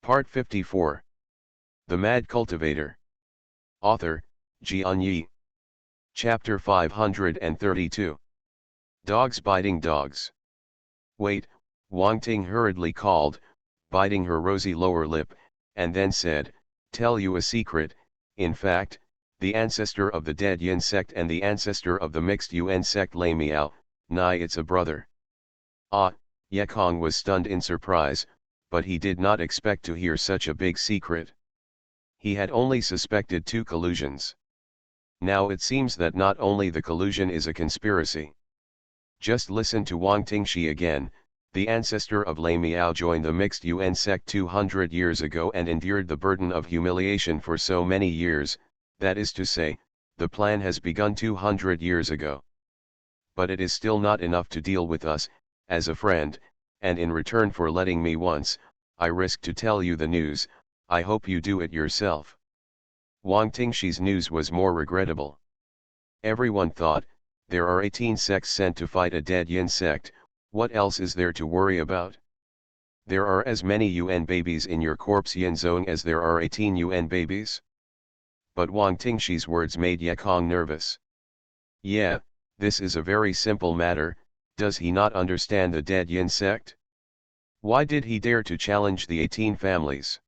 Part 54. The Mad Cultivator. Author, Xianxia. Chapter 532. Dogs biting dogs. Wait, Wang Ting hurriedly called, biting her rosy lower lip, and then said, tell you a secret. In fact, the ancestor of the dead Yin sect and the ancestor of the mixed Yuan sect Lei Miao, nigh it's a brother. Ah, Yekong was stunned in surprise, but he did not expect to hear such a big secret. He had only suspected two collusions. Now it seems that not only the collusion is a conspiracy. Just listen to Wang Tingshi again. The ancestor of Lei Miao joined the mixed Yuan sect 200 years ago and endured the burden of humiliation for so many years, that is to say, the plan has begun 200 years ago. But it is still not enough to deal with us, as a friend, and in return for letting me once, I risk to tell you the news. I hope you do it yourself. Wang Tingshi's news was more regrettable. Everyone thought, there are 18 sects sent to fight a dead Yin sect, what else is there to worry about? There are as many Yuan babies in your corpse Yin zone as there are 18 Yuan babies. But Wang Tingshi's words made Yekong nervous. Yeah, this is a very simple matter. Does he not understand the dead Yin sect? Why did he dare to challenge the 18 families?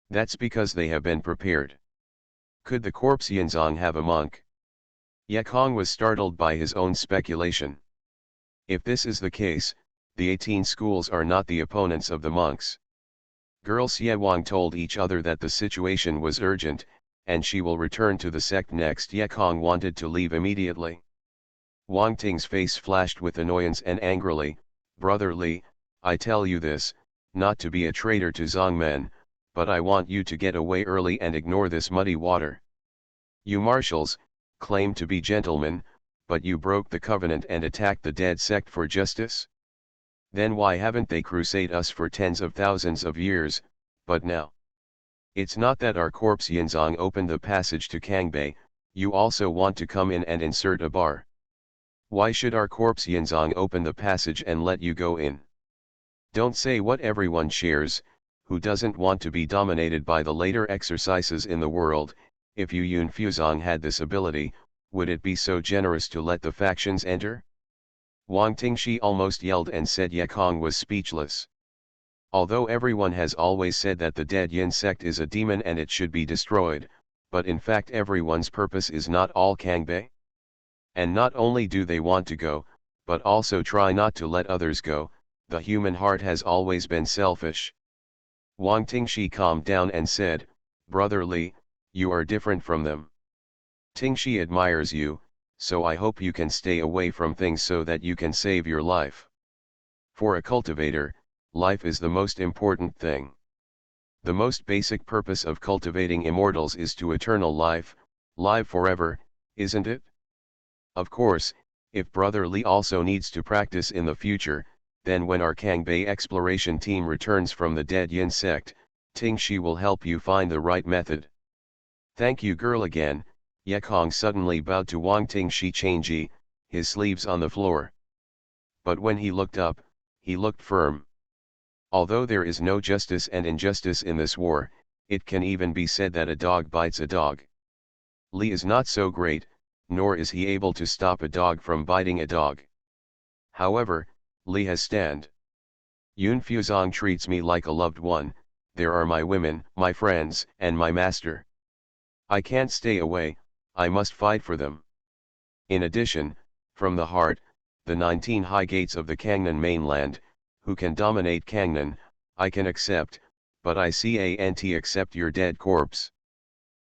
That's because they have been prepared. Could the corpse Yinzong have a monk? Yekong was startled by his own speculation. If this is the case, the 18 schools are not the opponents of the monks. Girls Yewang told each other that the situation was urgent, and she will return to the sect next. Yekong wanted to leave immediately. Wang Ting's face flashed with annoyance and angrily, Brother Li, I tell you this, not to be a traitor to Zongmen, but I want you to get away early and ignore this muddy water. You marshals, claim to be gentlemen, but you broke the covenant and attacked the dead sect for justice? Then why haven't they crusade us for tens of thousands of years, but now? It's not that our corpse Yinzong opened the passage to Kangbei, you also want to come in and insert a bar. Why should our corpse Yinzong open the passage and let you go in? Don't say what everyone shares, who doesn't want to be dominated by the later exercises in the world. If you Yun Fuzong had this ability, would it be so generous to let the factions enter? Wang Tingshi almost yelled and said Yekong was speechless. Although everyone has always said that the dead Yin sect is a demon and it should be destroyed, but in fact everyone's purpose is not all Kangbei. And not only do they want to go, but also try not to let others go. The human heart has always been selfish. Wang Tingshi calmed down and said, Brother Li, you are different from them. Tingshi admires you, so I hope you can stay away from things so that you can save your life. For a cultivator, life is the most important thing. The most basic purpose of cultivating immortals is to eternal life, live forever, isn't it? Of course, if Brother Li also needs to practice in the future, then when our Kangbei exploration team returns from the dead Yin sect, Tingshi will help you find the right method. Thank you girl again. Yekong suddenly bowed to Wang Tingshi Changji, his sleeves on the floor. But when he looked up, he looked firm. Although there is no justice and injustice in this war, it can even be said that a dog bites a dog. Li is not so great, nor is he able to stop a dog from biting a dog. However, Li has stand. Yun Fuzong treats me like a loved one. There are my women, my friends, and my master. I can't stay away, I must fight for them. In addition, from the heart, the 19 high gates of the Kangnan mainland, who can dominate Kangnan, I can accept, but I can't accept your dead corpse.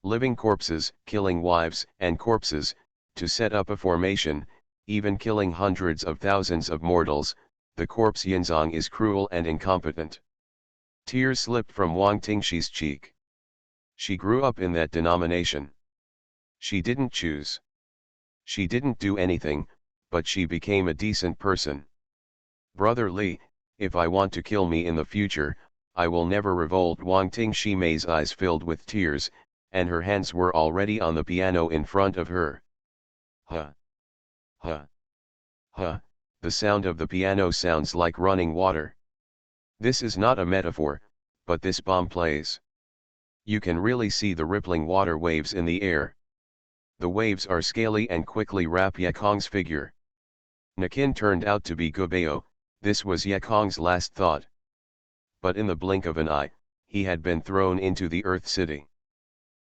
Living corpses, killing wives and corpses, to set up a formation, even killing hundreds of thousands of mortals, the corpse Yinzong is cruel and incompetent. Tears slipped from Wang Tingshi's cheek. She grew up in that denomination. She didn't choose. She didn't do anything, but she became a decent person. Brother Li, if I want to kill me in the future, I will never revolt. Wang Tingshi Mei's eyes filled with tears, and her hands were already on the piano in front of her. Huh. Huh. Huh, the sound of the piano sounds like running water. This is not a metaphor, but this bomb plays. You can really see the rippling water waves in the air. The waves are scaly and quickly wrap Yekong's figure. Nakin turned out to be Gubeo, this was Yekong's last thought. But in the blink of an eye, he had been thrown into the Earth City.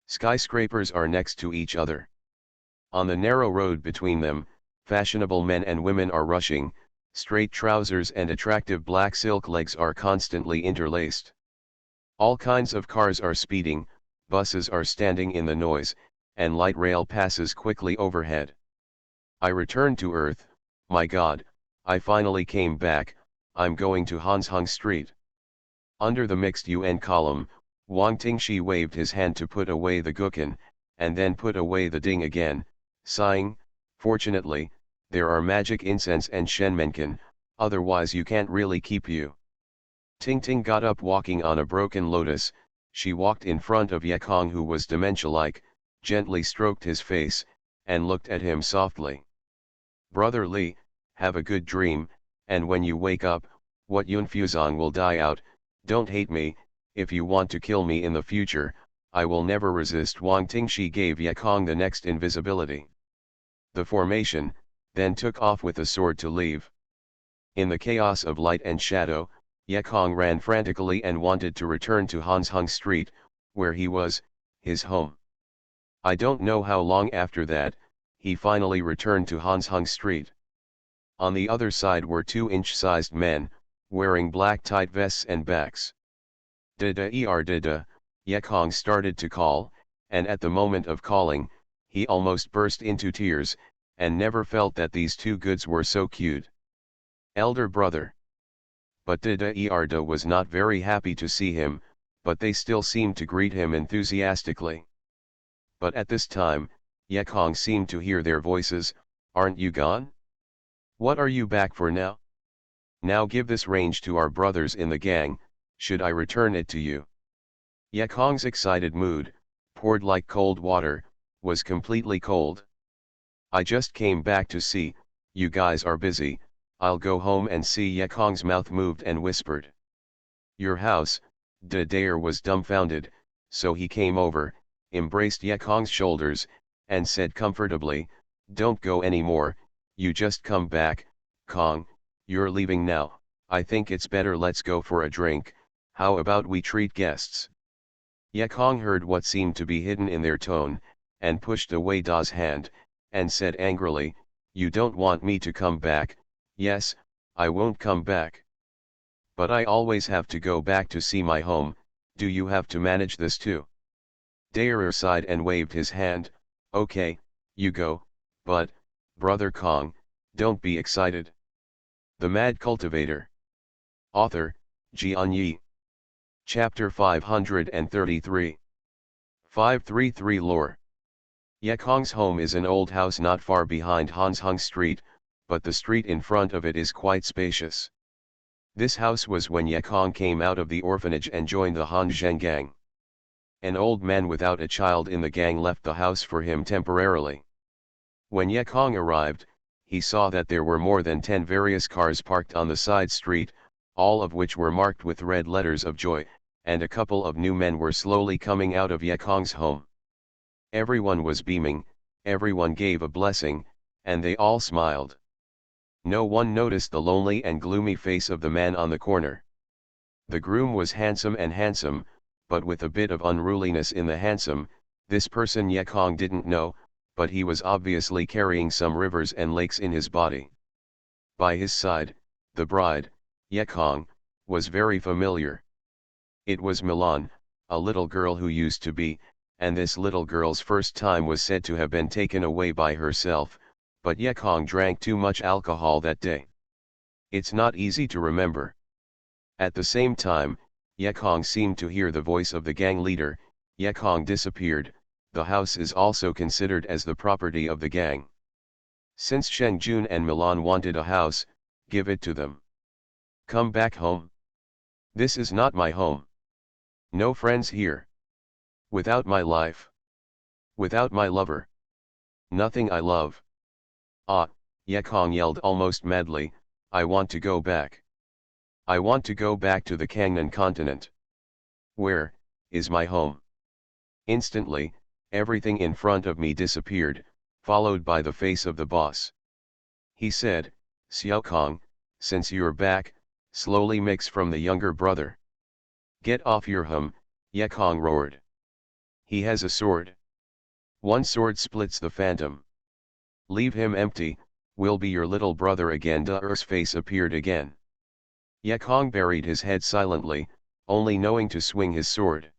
Skyscrapers are next to each other. On the narrow road between them, fashionable men and women are rushing, straight trousers and attractive black silk legs are constantly interlaced. All kinds of cars are speeding, buses are standing in the noise, and light rail passes quickly overhead. I returned to Earth, my God, I finally came back, I'm going to Hansheng Street. Under the mixed UN column, Wang Tingshi waved his hand to put away the gukin, and then put away the ding again, sighing, fortunately, there are magic incense and shenmenkan, otherwise you can't really keep you. Ting Ting got up walking on a broken lotus, she walked in front of Yekong who was dementia-like, gently stroked his face, and looked at him softly. Brother Li, have a good dream, and when you wake up, what Yunfuzong will die out, don't hate me, if you want to kill me in the future, I will never resist. Wang Tingshi gave Yekong the next invisibility. The formation, then took off with the sword to leave. In the chaos of light and shadow, Yekong ran frantically and wanted to return to Hansheng Street, where he was, his home. I don't know how long after that, he finally returned to Hansheng Street. On the other side were 2-inch-sized men, wearing black tight vests and backs. Dida Dida, Yekong started to call, and at the moment of calling, he almost burst into tears, and never felt that these two goods were so cute. Elder brother. But Dida Dida was not very happy to see him, but they still seemed to greet him enthusiastically. But at this time, Yekong seemed to hear their voices, aren't you gone? What are you back for now? Now give this range to our brothers in the gang, should I return it to you? Yekong's excited mood, poured like cold water, was completely cold. I just came back to see, you guys are busy, I'll go home and see. Yekong's mouth moved and whispered. Your house, De Daer was dumbfounded, so he came over, embraced Yekong's shoulders, and said comfortably, don't go anymore, you just come back, Kong, you're leaving now, I think it's better let's go for a drink, how about we treat guests? Yekong heard what seemed to be hidden in their tone, and pushed away Da's hand, and said angrily, you don't want me to come back, yes, I won't come back. But I always have to go back to see my home, do you have to manage this too? Daer sighed and waved his hand, okay, you go, but, Brother Kong, don't be excited. The Mad Cultivator. Author, Xianxia. Chapter 533. 533 Lore. Yekong's home is an old house not far behind Hansheng Street, but the street in front of it is quite spacious. This house was when Yekong came out of the orphanage and joined the Hanzheng gang. An old man without a child in the gang left the house for him temporarily. When Yekong arrived, he saw that there were more than 10 various cars parked on the side street, all of which were marked with red letters of joy, and a couple of new men were slowly coming out of Yekong's home. Everyone was beaming, everyone gave a blessing, and they all smiled. No one noticed the lonely and gloomy face of the man on the corner. The groom was handsome, but with a bit of unruliness in the handsome. This person Yekong didn't know, but he was obviously carrying some rivers and lakes in his body. By his side, the bride, Yekong, was very familiar. It was Milan, a little girl who used to be, and this little girl's first time was said to have been taken away by herself, but Yekong drank too much alcohol that day. It's not easy to remember. At the same time, Yekong seemed to hear the voice of the gang leader. Yekong disappeared. The house is also considered as the property of the gang. Since Shengjun and Milan wanted a house, give it to them. Come back home. This is not my home. No friends here. Without my life. Without my lover. Nothing I love. Ah, Yekong yelled almost madly, I want to go back. I want to go back to the Kangnan continent. Where is my home? Instantly, everything in front of me disappeared, followed by the face of the boss. He said, Xiaokong, since you're back, slowly mix from the younger brother. Get off your hum, Yekong roared. He has a sword. One sword splits the phantom. Leave him empty, will be your little brother again. Da's face appeared again. Yekong buried his head silently, only knowing to swing his sword.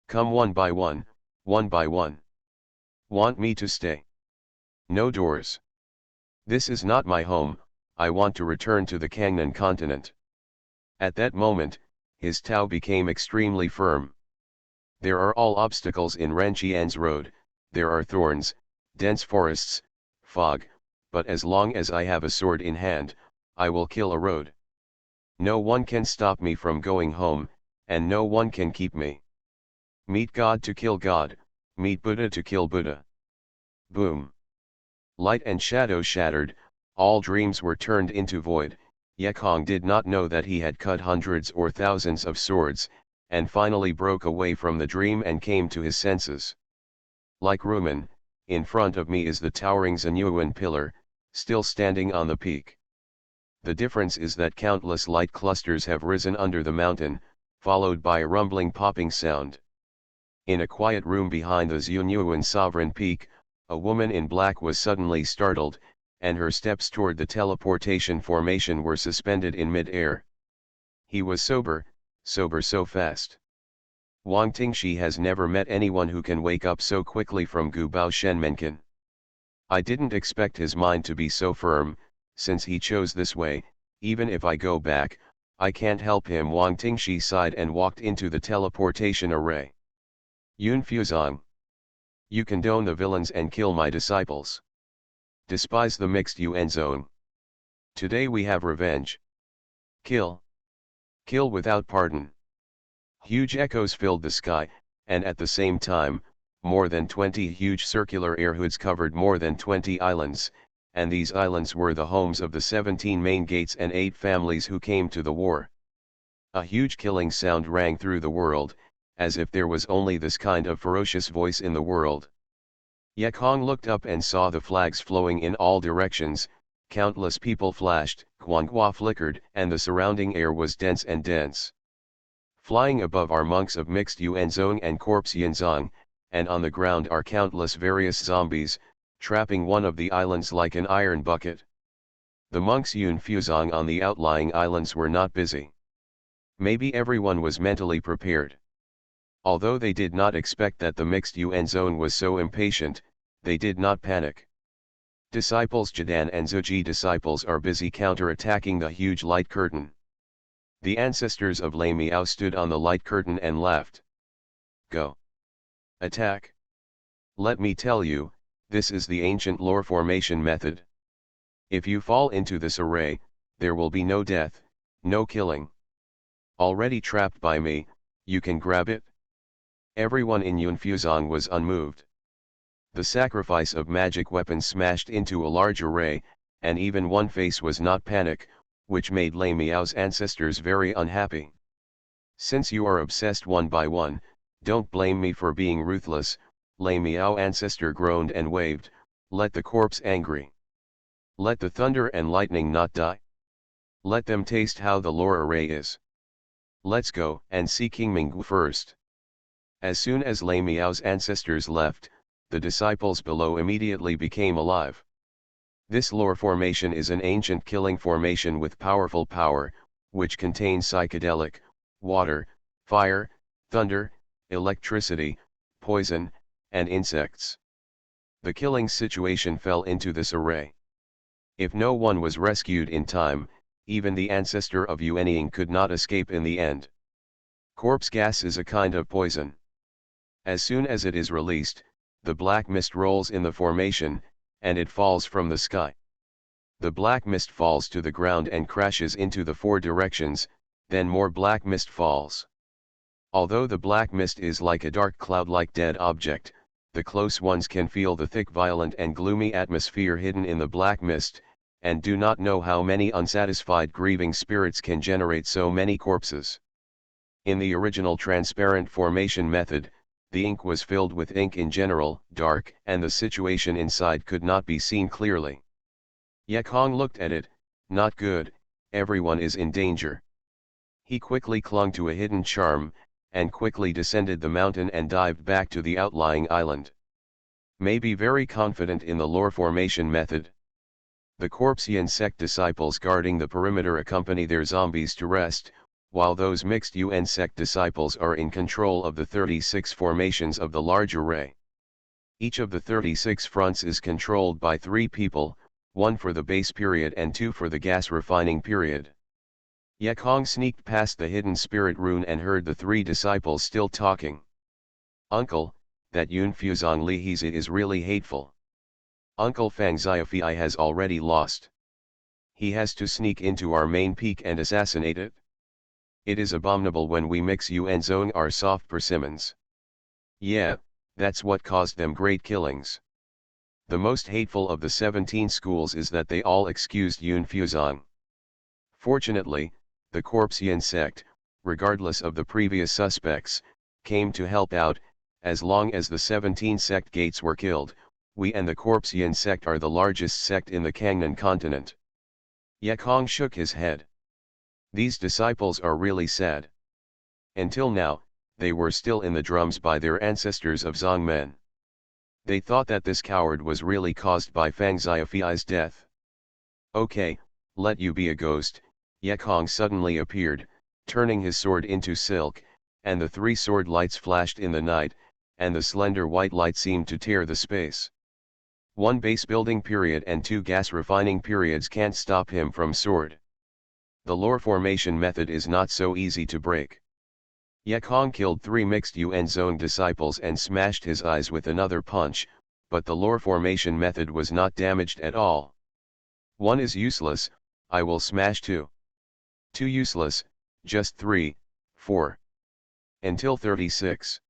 Come one by one, one by one. Want me to stay? No doors. This is not my home, I want to return to the Kangnan continent. At that moment, his Tao became extremely firm. There are all obstacles in Renqian's road, there are thorns, dense forests, fog, but as long as I have a sword in hand, I will kill a road. No one can stop me from going home, and no one can keep me. Meet God to kill God, meet Buddha to kill Buddha. Boom. Light and shadow shattered, all dreams were turned into void. Yekong did not know that he had cut hundreds or thousands of swords, and finally broke away from the dream and came to his senses. Like Rumen, in front of me is the towering Zanyuan pillar, still standing on the peak. The difference is that countless light clusters have risen under the mountain, followed by a rumbling popping sound. In a quiet room behind the Zanyuan sovereign peak, a woman in black was suddenly startled, and her steps toward the teleportation formation were suspended in mid-air. He was sober so fast. Wang Tingshi has never met anyone who can wake up so quickly from Gubao Shenmenkan. I didn't expect his mind to be so firm, since he chose this way, even if I go back, I can't help him. Wang Tingshi sighed and walked into the teleportation array. Yun Fuzong. You condone the villains and kill my disciples. Despise the mixed UN zone. Today we have revenge. Kill. Kill without pardon. Huge echoes filled the sky, and at the same time, more than 20 huge circular airhoods covered more than 20 islands, and these islands were the homes of the 17 main gates and 8 families who came to the war. A huge killing sound rang through the world, as if there was only this kind of ferocious voice in the world. Yekong looked up and saw the flags flowing in all directions, countless people flashed, Guanghua flickered, and the surrounding air was dense and dense. Flying above are monks of mixed Yuanzong and corpse Yinzong, and on the ground are countless various zombies, trapping one of the islands like an iron bucket. The monks Yun Fuzong on the outlying islands were not busy. Maybe everyone was mentally prepared. Although they did not expect that the mixed UN zone was so impatient, they did not panic. Disciples Jadan and Zuji disciples are busy counter-attacking the huge light curtain. The ancestors of Lei Miao stood on the light curtain and laughed. Go. Attack. Let me tell you, this is the ancient lore formation method. If you fall into this array, there will be no death, no killing. Already trapped by me, you can grab it. Everyone in Yunfuzong was unmoved. The sacrifice of magic weapons smashed into a large array, and even one face was not panic, which made Lei Miao's ancestors very unhappy. Since you are obsessed one by one, don't blame me for being ruthless, Lei Miao ancestor groaned and waved, let the corpse angry. Let the thunder and lightning not die. Let them taste how the lore array is. Let's go and see King Minggu first. As soon as Lei Miao's ancestors left, the disciples below immediately became alive. This lore formation is an ancient killing formation with powerful power, which contains psychedelic, water, fire, thunder, electricity, poison, and insects. The killing situation fell into this array. If no one was rescued in time, even the ancestor of Yuanying could not escape in the end. Corpse gas is a kind of poison. As soon as it is released, the black mist rolls in the formation, and it falls from the sky. The black mist falls to the ground and crashes into the 4 directions, then more black mist falls. Although the black mist is like a dark cloud-like dead object, the close ones can feel the thick, violent and gloomy atmosphere hidden in the black mist, and do not know how many unsatisfied grieving spirits can generate so many corpses. In the original transparent formation method, the ink was filled with ink in general, dark, and the situation inside could not be seen clearly. Yekong looked at it, not good, everyone is in danger. He quickly clung to a hidden charm, and quickly descended the mountain and dived back to the outlying island. May be very confident in the lore formation method. The Corpsian sect disciples guarding the perimeter accompany their zombies to rest, while those mixed UN sect disciples are in control of the 36 formations of the large array. Each of the 36 fronts is controlled by 3 people, 1 for the base period and 2 for the gas refining period. Yekong sneaked past the hidden spirit rune and heard the 3 disciples still talking. Uncle, that Yun Fuzong Li Hizi is really hateful. Uncle Fang Xiaofei has already lost. He has to sneak into our main peak and assassinate it. It is abominable when we mix Yuan Zong our soft persimmons. Yeah, that's what caused them great killings. The most hateful of the 17 schools is that they all excused Yun Fuzong. Fortunately, the Corpsian sect, regardless of the previous suspects, came to help out. As long as the 17 sect gates were killed, we and the Corpsian sect are the largest sect in the Kangnan continent. Yekong shook his head. These disciples are really sad. Until now, they were still in the drums by their ancestors of Zongmen. They thought that this coward was really caused by Fang Xiaofei's death. Okay, let you be a ghost. Yekong suddenly appeared, turning his sword into silk, and the 3 sword lights flashed in the night, and the slender white light seemed to tear the space. 1 base building period and 2 gas refining periods can't stop him from sword. The lore formation method is not so easy to break. Yekong killed 3 mixed Yuan Zong disciples and smashed his eyes with another punch, but the lore formation method was not damaged at all. 1 is useless, I will smash 2. 2 useless, just 3, 4. Until 36.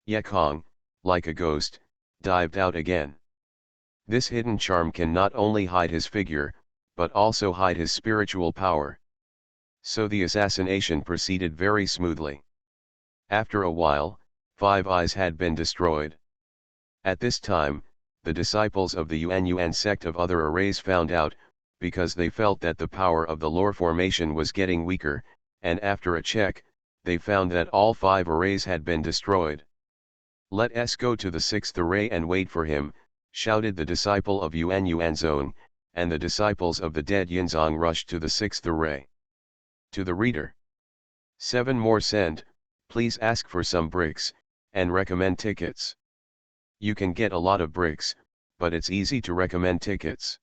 Yekong, like a ghost, dived out again. This hidden charm can not only hide his figure, but also hide his spiritual power. So the assassination proceeded very smoothly. After a while, 5 eyes had been destroyed. At this time, the disciples of the Yuan sect of other arrays found out, because they felt that the power of the lore formation was getting weaker, and after a check, they found that all 5 arrays had been destroyed. Let us go to the 6th array and wait for him, shouted the disciple of Yuan Zong, and the disciples of the dead Yinzong rushed to the 6th array. To the reader. 7 more sent, please ask for some bricks, and recommend tickets. You can get a lot of bricks, but it's easy to recommend tickets.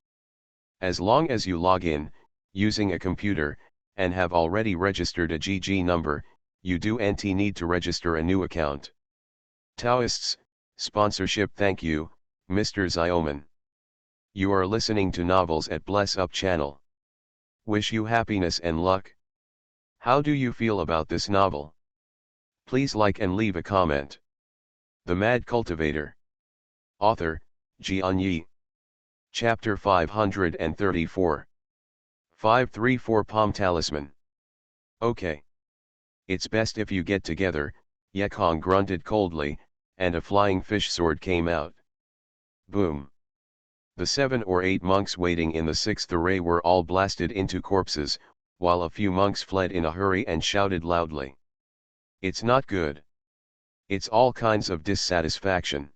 As long as you log in, using a computer, and have already registered a GG number, you don't need to register a new account. Taoists, sponsorship thank you, Mr. Zioman. You are listening to Novels at Bless Up channel. Wish you happiness and luck. How do you feel about this novel? Please like and leave a comment. The Mad Cultivator. Author, Xianxia. Chapter 534. 534 Palm Talisman. Okay. It's best if you get together, Yekong grunted coldly, and a flying fish sword came out. Boom. The 7 or 8 monks waiting in the 6th array were all blasted into corpses, while a few monks fled in a hurry and shouted loudly. It's not good. It's all kinds of dissatisfaction.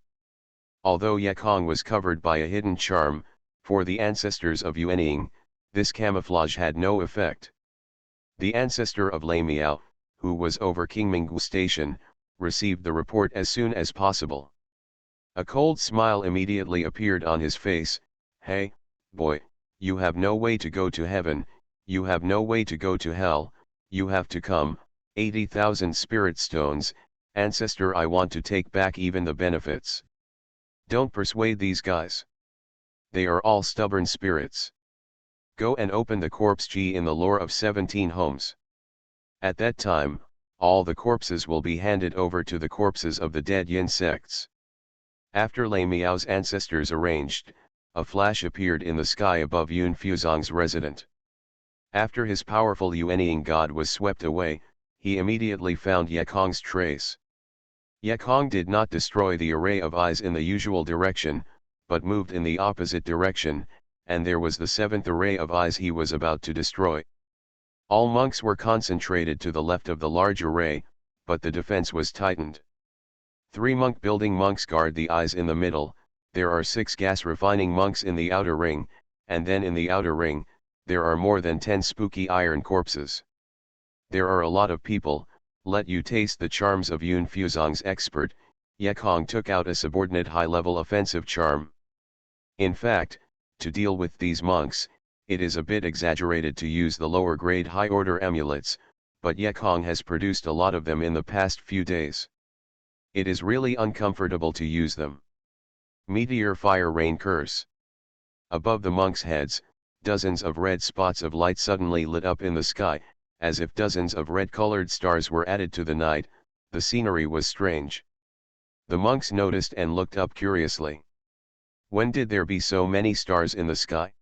Although Yekong was covered by a hidden charm, for the ancestors of Yuanying, this camouflage had no effect. The ancestor of Lei Miao, who was over Qingminggu Station, received the report as soon as possible. A cold smile immediately appeared on his face. Hey, boy, you have no way to go to heaven, you have no way to go to hell, you have to come, 80,000 spirit stones, ancestor I want to take back even the benefits. Don't persuade these guys. They are all stubborn spirits. Go and open the corpse G in the lore of 17 homes. At that time, all the corpses will be handed over to the corpses of the dead yin sects. After Lei Miao's ancestors arranged, a flash appeared in the sky above Yun Fuzong's residence. After his powerful Yuanying god was swept away, he immediately found Yekong's trace. Yekong did not destroy the array of eyes in the usual direction, but moved in the opposite direction, and there was the seventh array of eyes he was about to destroy. All monks were concentrated to the left of the large array, but the defense was tightened. 3 monk-building monks guard the eyes in the middle, there are 6 gas-refining monks in the outer ring, and then in the outer ring, there are more than 10 spooky iron corpses. There are a lot of people, let you taste the charms of Yun Fuzong's expert. Yekong took out a subordinate high-level offensive charm. In fact, to deal with these monks, it is a bit exaggerated to use the lower-grade high-order amulets, but Yekong has produced a lot of them in the past few days. It is really uncomfortable to use them. Meteor Fire Rain Curse. Above the monks' heads, dozens of red spots of light suddenly lit up in the sky, as if dozens of red-colored stars were added to the night. The scenery was strange. The monks noticed and looked up curiously. When did there be so many stars in the sky?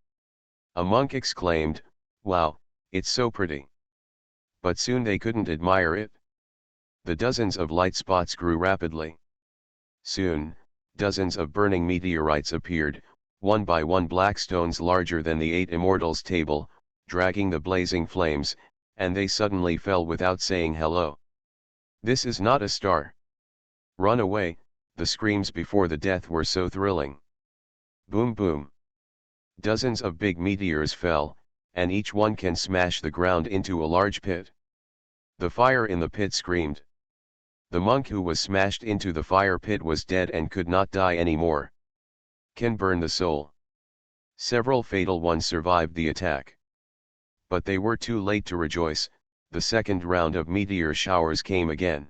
A monk exclaimed, "Wow, it's so pretty." But soon they couldn't admire it. The dozens of light spots grew rapidly. Soon, dozens of burning meteorites appeared, one by one black stones larger than the 8 immortals' table, dragging the blazing flames, and they suddenly fell without saying hello. This is not a star. Run away, the screams before the death were so thrilling. Boom boom. Dozens of big meteors fell, and each one can smash the ground into a large pit. The fire in the pit screamed. The monk who was smashed into the fire pit was dead and could not die anymore. Can burn the soul. Several fatal ones survived the attack. But they were too late to rejoice. The second round of meteor showers came again.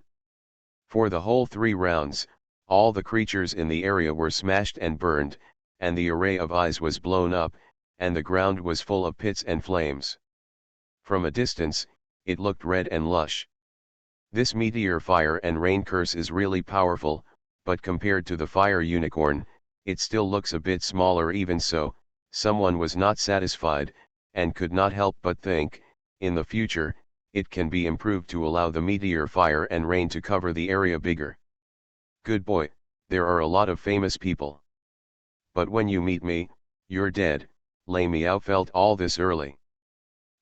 For the whole 3 rounds, all the creatures in the area were smashed and burned, and the array of eyes was blown up, and the ground was full of pits and flames. From a distance, it looked red and lush. This meteor fire and rain curse is really powerful, but compared to the fire unicorn, it still looks a bit smaller. Even so, someone was not satisfied, and could not help but think, in the future, it can be improved to allow the meteor fire and rain to cover the area bigger. Good boy, there are a lot of famous people. But when you meet me, you're dead. Lei Miao felt all this early.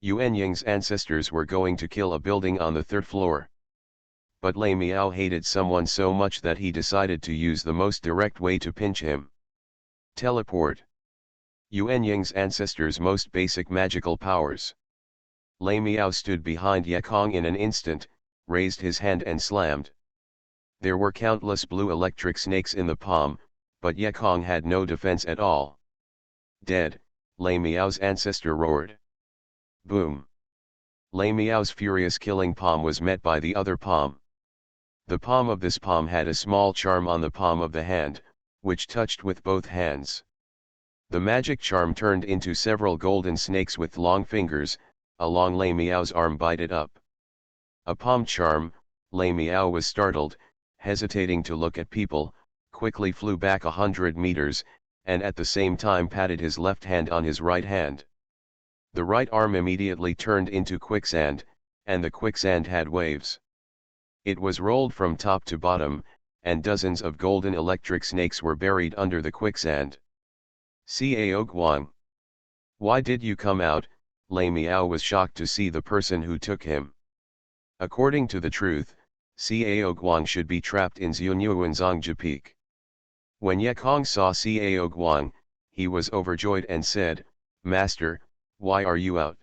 Yuan Ying's ancestors were going to kill a building on the 3rd floor. But Lei Miao hated someone so much that he decided to use the most direct way to pinch him. Teleport. Yuan Ying's ancestors' most basic magical powers. Lei Miao stood behind Yekong in an instant, raised his hand and slammed. There were countless blue electric snakes in the palm, but Yekong had no defense at all. Dead, Lei Miao's ancestor roared. Boom. Lei Miao's furious killing palm was met by the other palm. The palm of this palm had a small charm on the palm of the hand, which touched with both hands. The magic charm turned into several golden snakes with long fingers, along Lei Miao's arm bited up. A palm charm. Lei Miao was startled, hesitating to look at people, quickly flew back 100 meters, and at the same time patted his left hand on his right hand. The right arm immediately turned into quicksand, and the quicksand had waves. It was rolled from top to bottom, and dozens of golden electric snakes were buried under the quicksand. Cao Guang. Why did you come out? Lei Miao was shocked to see the person who took him. According to the truth, Cao Guang should be trapped in Zhunyuanzongji Peak. When Yekong saw Cao Guang, he was overjoyed and said, "Master, why are you out?"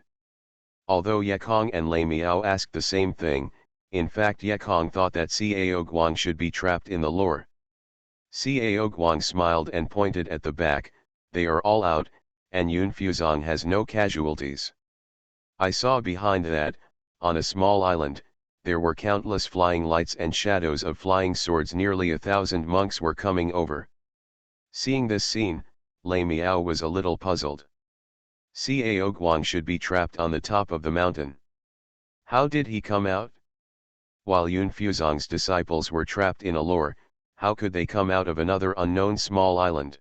Although Yekong and Lei Miao asked the same thing, in fact Yekong thought that Cao Guang should be trapped in the lore. Cao Guang smiled and pointed at the back, "They are all out, and Yun Fuzong has no casualties. I saw behind that, on a small island, there were countless flying lights and shadows of flying swords. Nearly 1,000 monks were coming over." Seeing this scene, Lei Miao was a little puzzled. Cao Guang should be trapped on the top of the mountain. How did he come out? While Yun Fuzong's disciples were trapped in a lore, how could they come out of another unknown small island?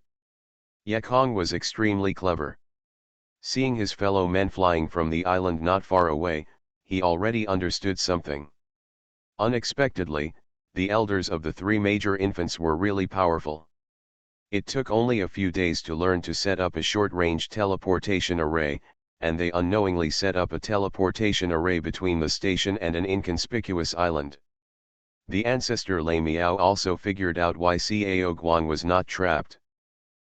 Yekong was extremely clever. Seeing his fellow men flying from the island not far away, he already understood something. Unexpectedly, the elders of the three major infants were really powerful. It took only a few days to learn to set up a short-range teleportation array, and they unknowingly set up a teleportation array between the station and an inconspicuous island. The ancestor Lei Miao also figured out why Cao Guang was not trapped.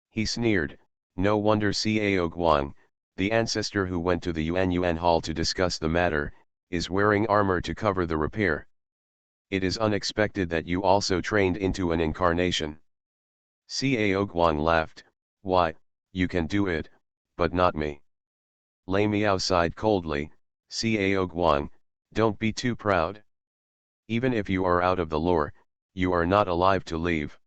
He sneered, "No wonder Cao Guang, the ancestor who went to the Yuan Hall to discuss the matter, is wearing armor to cover the repair. It is unexpected that you also trained into an incarnation." Cao Guang laughed, "Why, you can do it, but not me." Lei Miao sighed coldly, "Cao Guang, don't be too proud. Even if you are out of the lore, you are not alive to leave."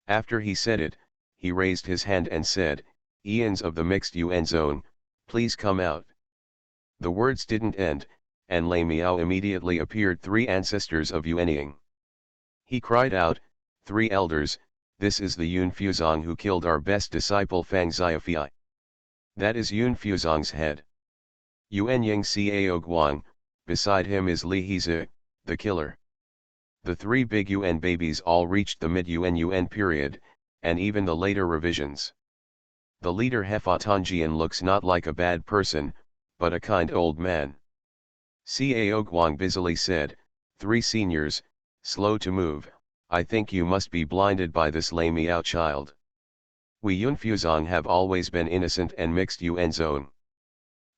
After he said it, he raised his hand and said, "Eons of the mixed Yuan zone, please come out." The words didn't end, and Lei Miao immediately appeared three ancestors of Yuanying. He cried out, "Three elders, this is the Yun Fuzong who killed our best disciple Fang Xiaofei. That is Yun Fuzong's head. Yuanying Cao Guang, beside him is Li Hizi, the killer." The three big Yuan babies all reached the mid-Yuan period, and even the later revisions. The leader Hefa Tongjian looks not like a bad person, but a kind old man. Cao Guang busily said, "Three seniors, slow to move, I think you must be blinded by this Lei Miao child. We Yunfuzong have always been innocent and mixed Yuan zone.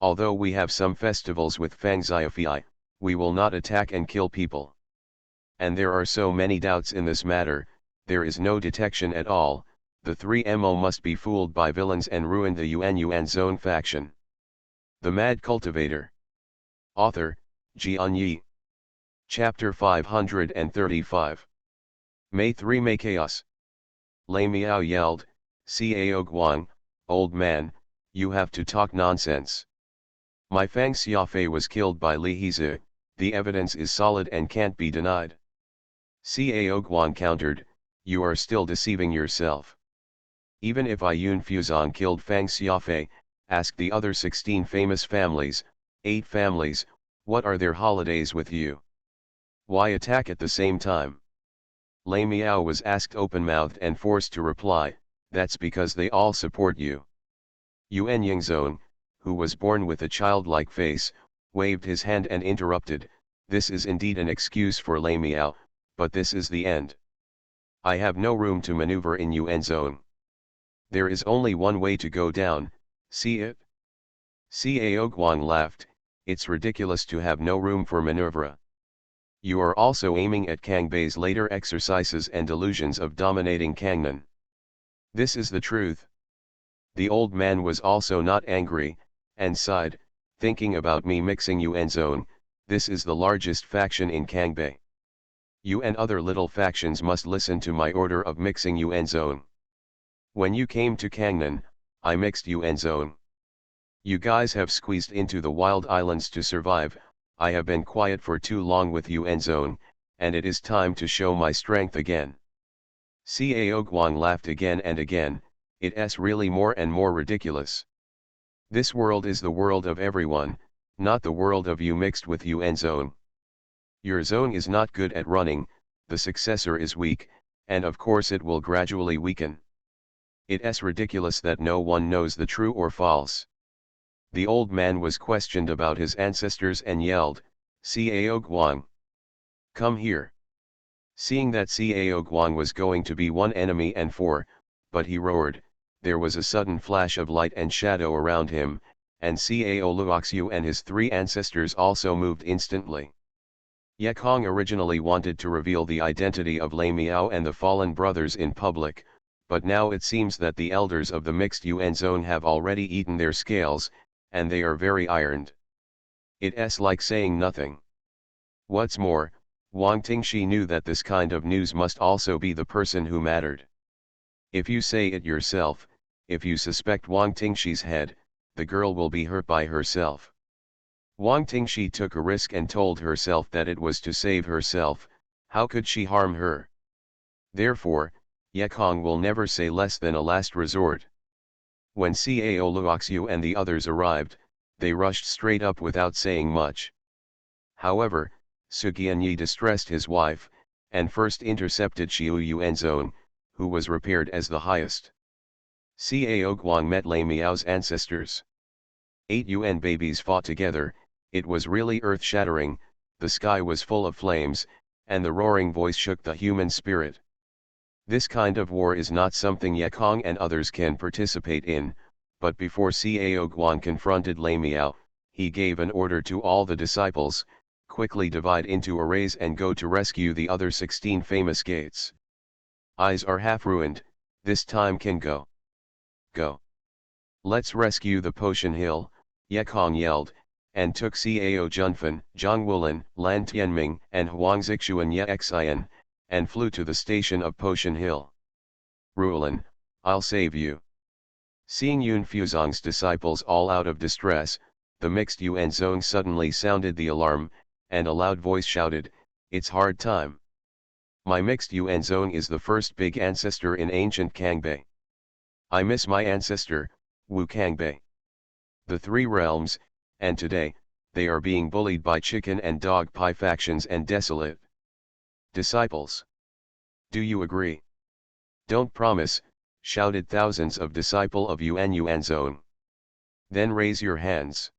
Although we have some festivals with Fang Xiaofei, we will not attack and kill people. And there are so many doubts in this matter, there is no detection at all, the 3MO must be fooled by villains and ruin the Yuan zone faction." The Mad Cultivator. Author, Xianxia. Chapter 535. May 3 May Chaos. Lei Miao yelled, "Cao Guang, old man, you have to talk nonsense. My Fang Xiaofei was killed by Li Hizi, the evidence is solid and can't be denied." Cao Guang countered, "You are still deceiving yourself. Even if Yun Fuzong killed Fang Xiaofei, ask the other 16 famous families, 8 families, what are their holidays with you? Why attack at the same time?" Lei Miao was asked open-mouthed and forced to reply, "That's because they all support you." Yuan Yingzong, who was born with a childlike face, waved his hand and interrupted, "This is indeed an excuse for Lei Miao, but this is the end. I have no room to maneuver in Yuan zone. There is only one way to go down, see it?" Cao Guang laughed, "It's ridiculous to have no room for maneuver. You are also aiming at Kang Bei's later exercises and delusions of dominating Kangnan. This is the truth." The old man was also not angry, and sighed, "Thinking about me mixing Yuan zone, this is the largest faction in Kang Bei. You and other little factions must listen to my order of mixing Yuan zone. When you came to Kangnan, I mixed Yuan zone. You guys have squeezed into the wild islands to survive, I have been quiet for too long with Yuan zone, and it is time to show my strength again." Cao Guang laughed again and again, "It's really more and more ridiculous. This world is the world of everyone, not the world of you mixed with Yuan zone. Your zone is not good at running, the successor is weak, and of course it will gradually weaken. It's ridiculous that no one knows the true or false." The old man was questioned about his ancestors and yelled, "Cao Guang, come here." Seeing that Cao Guang was going to be one enemy and four, but he roared, there was a sudden flash of light and shadow around him, and Cao Luoxiu and his three ancestors also moved instantly. Ye Kong originally wanted to reveal the identity of Lei Miao and the fallen brothers in public, but now it seems that the elders of the mixed Yuan zone have already eaten their scales, and they are very ironed. It's like saying nothing. What's more, Wang Tingshi knew that this kind of news must also be the person who mattered. If you say it yourself, if you suspect Wang Tingshi's head, the girl will be hurt by herself. Wang Tingshi took a risk and told herself that it was to save herself, how could she harm her? Therefore, Ye Kong will never say less than a last resort. When Cao Luoxiu and the others arrived, they rushed straight up without saying much. However, Xianxia distressed his wife, and first intercepted Xiu Yuanzong, who was revered as the highest. Cao Guang met Lei Miao's ancestors. 8 Yuan babies fought together. It was really earth-shattering. The sky was full of flames, and the roaring voice shook the human spirit. This kind of war is not something Ye Kong and others can participate in, but before Cao Guang confronted Lei Miao, he gave an order to all the disciples: quickly divide into arrays and go to rescue the other 16 famous gates. Eyes are half ruined, this time can go. Go. Let's rescue the Potion Hill, Ye Kong yelled, and took Cao Junfan, Zhang Wulin, Lan Tianming, and Huang Zixuan Ye Xian, and flew to the station of Potion Hill. Ruolin, I'll save you. Seeing Yun Fuzong's disciples all out of distress, the mixed Yuanzong suddenly sounded the alarm, and a loud voice shouted, "It's hard time. My mixed Yuanzong is the first big ancestor in ancient Kangbei. I miss my ancestor, Wu Kangbei. The 3 realms, and today, they are being bullied by chicken and dog pie factions and desolate disciples. Do you agree?" "Don't promise," shouted thousands of disciple of Yuanzong. "Then raise your hands.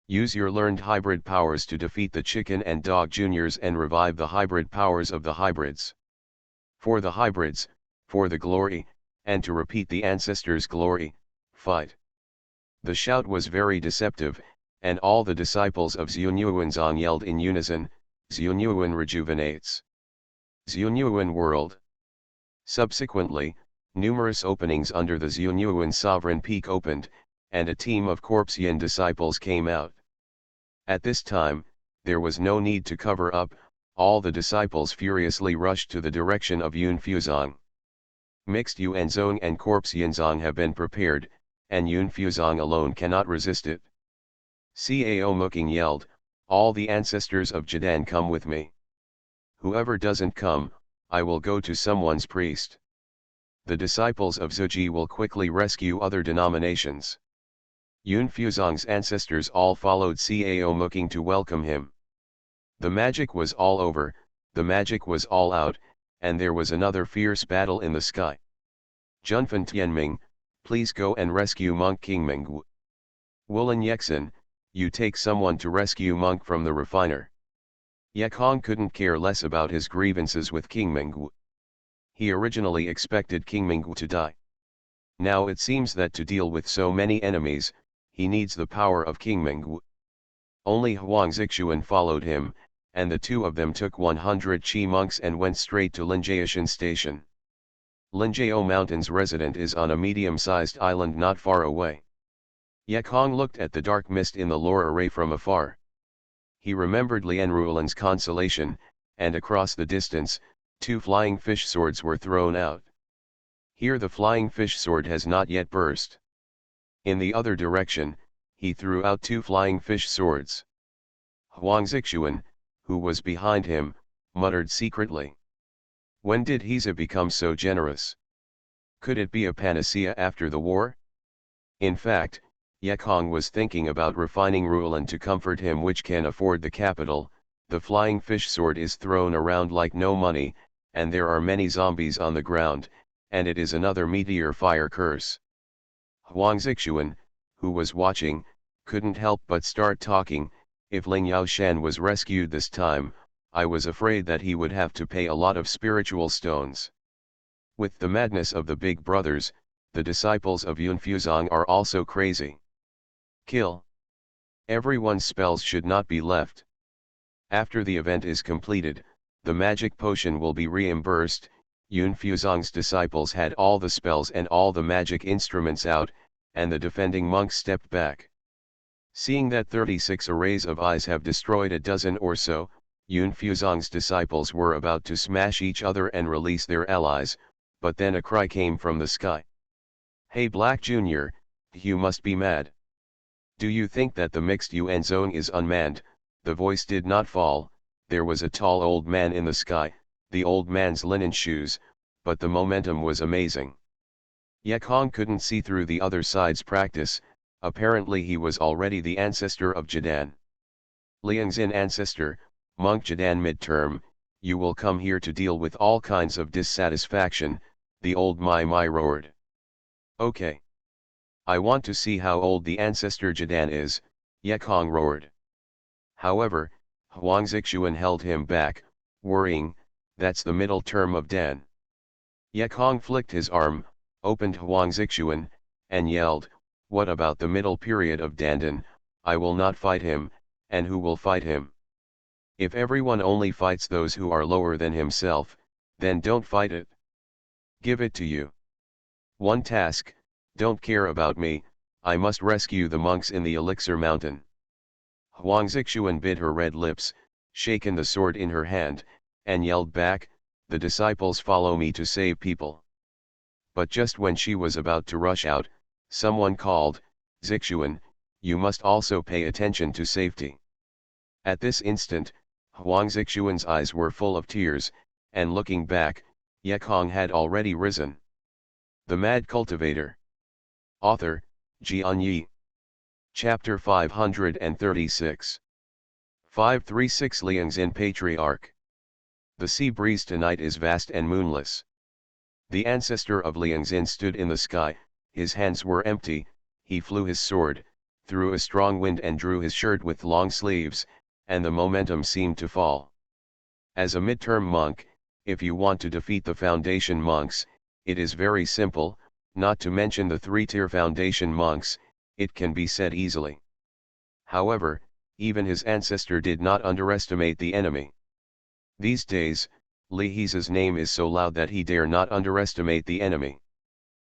Use your learned hybrid powers to defeat the chicken and dog juniors and revive the hybrid powers of the hybrids. For the hybrids, for the glory, and to repeat the ancestors' glory, fight." The shout was very deceptive, and all the disciples of Xuanyuanzong yelled in unison, "Xuanyuan rejuvenates! Xuanyuan world!" Subsequently, numerous openings under the Xuanyuan sovereign peak opened, and a team of Corpsian disciples came out. At this time, there was no need to cover up. All the disciples furiously rushed to the direction of Yun Fuzong. Mixed Yuanzong and Corpsianzong have been prepared, and Yun Fuzong alone cannot resist it. Cao Muking yelled, "All the ancestors of Jidan come with me. Whoever doesn't come, I will go to someone's priest. The disciples of Zuji will quickly rescue other denominations." Yun Fuzong's ancestors all followed Cao Muking to welcome him. The magic was all over, the magic was all out, and there was another fierce battle in the sky. "Junfan Tianming, please go and rescue Monk King Mengwu. Wulin Yexin, you take someone to rescue Monk from the refiner." Ye Kong couldn't care less about his grievances with King Mengwu. He originally expected King Mengwu to die. Now it seems that to deal with so many enemies, he needs the power of King Mengwu. Only Huang Zixuan followed him, and the 2 of them took 100 Qi monks and went straight to Linjiashan Station. Linjiao Mountain's resident is on a medium-sized island not far away. Ye Kong looked at the dark mist in the lore array from afar. He remembered Lian Ruolin's consolation, and across the distance, 2 flying fish swords were thrown out. Here the flying fish sword has not yet burst. In the other direction, he threw out 2 flying fish swords. Huang Zixuan, who was behind him, muttered secretly, "When did Heza become so generous? Could it be a panacea after the war?" In fact, Ye Kong was thinking about refining Ruolin to comfort him, which can afford the capital. The flying fish sword is thrown around like no money, and there are many zombies on the ground, and it is another meteor fire curse. Huang Zixuan, who was watching, couldn't help but start talking. "If Ling Yaoshan was rescued this time, I was afraid that he would have to pay a lot of spiritual stones." With the madness of the big brothers, the disciples of Yun Fuzong are also crazy. Kill. Everyone's spells should not be left. After the event is completed, the magic potion will be reimbursed. Yun Fuzong's disciples had all the spells and all the magic instruments out, and the defending monks stepped back. Seeing that 36 arrays of eyes have destroyed a dozen or so, Yun Fuzong's disciples were about to smash each other and release their allies, but then a cry came from the sky. "Hey Black Junior, you must be mad. Do you think that the mixed Yuanzong is unmanned?" The voice did not fall. There was a tall old man in the sky, the old man's linen shoes, but the momentum was amazing. Ye Kong couldn't see through the other side's practice. Apparently he was already the ancestor of Jidan. Liangzin ancestor, Monk Jadan midterm, you will come here to deal with all kinds of dissatisfaction, the old Mai roared. Okay. I want to see how old the ancestor Jadan is, Yekong roared. However, Huang Zixuan held him back, worrying, that's the middle term of Dan. Yekong flicked his arm, opened Huang Zixuan, and yelled, what about the middle period of Dandan? I will not fight him, and who will fight him? If everyone only fights those who are lower than himself, then don't fight it. Give it to you. One task, don't care about me, I must rescue the monks in the Elixir Mountain. Huang Zixuan bit her red lips, shaken the sword in her hand, and yelled back, the disciples follow me to save people. But just when she was about to rush out, someone called, Zixuan, you must also pay attention to safety. At this instant, Huang Zixuan's eyes were full of tears, and looking back, Yekong had already risen. The Mad Cultivator. Author, Xianxia. Chapter 536. 536 Liangxin Patriarch. The sea breeze tonight is vast and moonless. The ancestor of Liangxin stood in the sky, his hands were empty, he flew his sword, through a strong wind and drew his shirt with long sleeves, and the momentum seemed to fall. As a midterm monk, if you want to defeat the foundation monks, it is very simple, not to mention the three-tier foundation monks, it can be said easily. However, even his ancestor did not underestimate the enemy. These days, Li He's name is so loud that he dare not underestimate the enemy.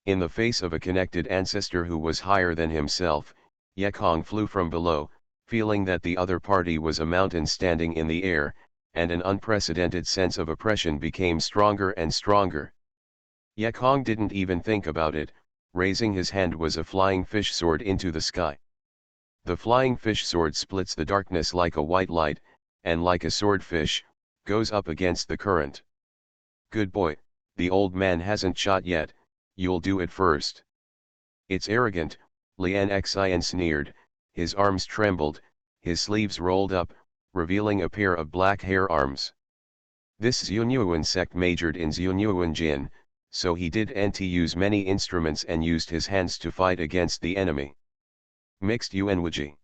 In the face of a connected ancestor who was higher than himself, Yekong flew from below, feeling that the other party was a mountain standing in the air, and an unprecedented sense of oppression became stronger and stronger. Yekong didn't even think about it, raising his hand was a flying fish sword into the sky. The flying fish sword splits the darkness like a white light, and like a swordfish, goes up against the current. Good boy, the old man hasn't shot yet, you'll do it first. It's arrogant, Lian Xian sneered, his arms trembled, his sleeves rolled up, revealing a pair of black hair arms. This Xuanyuan sect majored in Xuanyuan Jin, so he didn't use many instruments and used his hands to fight against the enemy. Mixed Yuanwuji.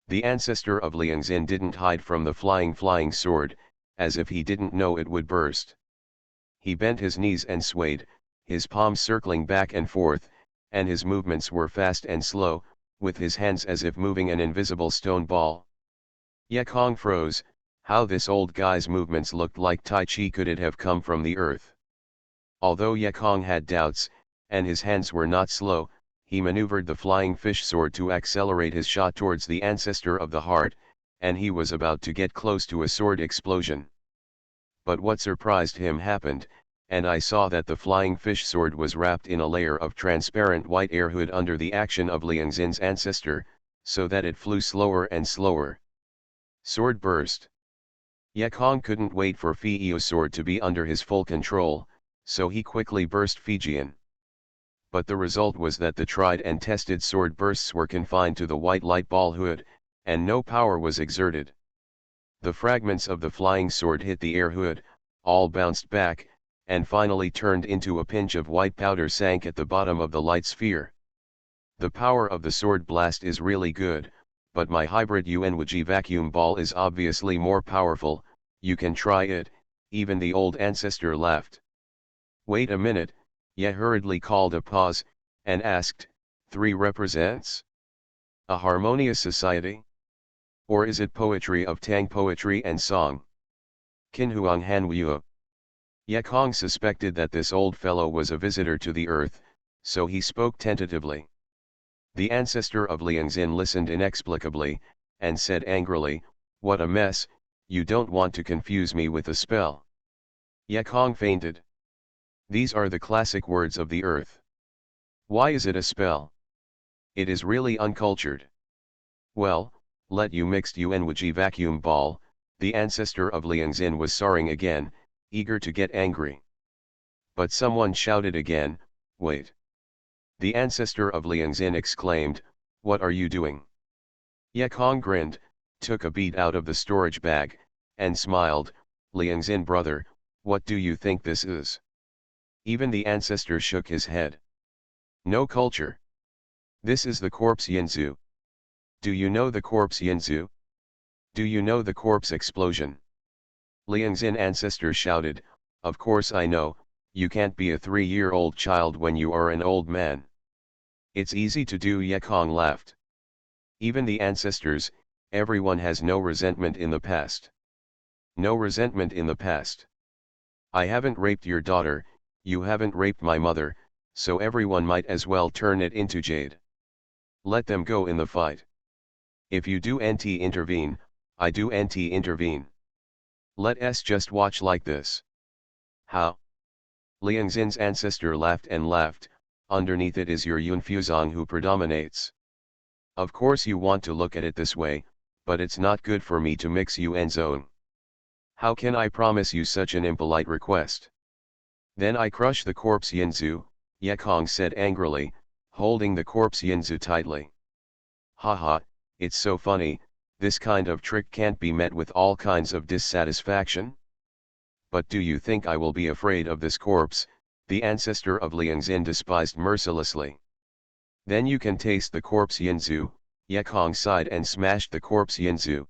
The ancestor of Liangxin didn't hide from the flying sword, as if he didn't know it would burst. He bent his knees and swayed, his palms circling back and forth, and his movements were fast and slow, with his hands as if moving an invisible stone ball. Yekong froze, how this old guy's movements looked like Tai Chi. Could it have come from the earth? Although Yekong had doubts, and his hands were not slow, he maneuvered the flying fish sword to accelerate his shot towards the ancestor of the heart, and he was about to get close to a sword explosion. But what surprised him happened, and I saw that the flying fish sword was wrapped in a layer of transparent white air hood under the action of Liangxin's ancestor, so that it flew slower and slower. Sword burst. Yekong couldn't wait for Fi'io's sword to be under his full control, so he quickly burst Fijian. But the result was that the tried and tested sword bursts were confined to the white light ball hood, and no power was exerted. The fragments of the flying sword hit the air hood, all bounced back, and finally turned into a pinch of white powder sank at the bottom of the light sphere. The power of the sword blast is really good, but my hybrid Yuanwuji vacuum ball is obviously more powerful, you can try it, even the old ancestor laughed. Wait a minute, Ye hurriedly called a pause, and asked, 3 represents? A harmonious society? Or is it poetry of Tang poetry and song? Kinhuang Hanwuo. Yekong suspected that this old fellow was a visitor to the earth, so he spoke tentatively. The ancestor of Liangxin listened inexplicably, and said angrily, what a mess, you don't want to confuse me with a spell. Yekong fainted. These are the classic words of the earth. Why is it a spell? It is really uncultured. Well, let you mixed Yuanwuji vacuum ball, the ancestor of Liangxin was soaring again, eager to get angry. But someone shouted again, wait. The ancestor of Liangxin exclaimed, what are you doing? Yekong grinned, took a bead out of the storage bag, and smiled. Liangzin brother, what do you think this is? Even the ancestor shook his head. No culture. This is the corpse Yinzu. Do you know the corpse Yinzu? Do you know the corpse explosion? Liangzin ancestor shouted, of course I know, you can't be a 3-year-old child when you are an old man. It's easy to do. Yekong laughed. Even the ancestors, everyone has no resentment in the past. No resentment in the past. I haven't raped your daughter, you haven't raped my mother, so everyone might as well turn it into jade. Let them go in the fight. If you do NT intervene, I do NT intervene. Let us just watch like this. How? Liangzin's ancestor laughed and laughed. Underneath it is your Yunfuzong who predominates. Of course you want to look at it this way, but it's not good for me to mix you and zone. How can I promise you such an impolite request? Then I crush the corpse Yinzu, Yekong said angrily, holding the corpse Yinzu tightly. Haha, it's so funny, this kind of trick can't be met with all kinds of dissatisfaction. But do you think I will be afraid of this corpse? The ancestor of Liangzin despised mercilessly. Then you can taste the corpse Yinzu, Yekong sighed and smashed the corpse Yinzu.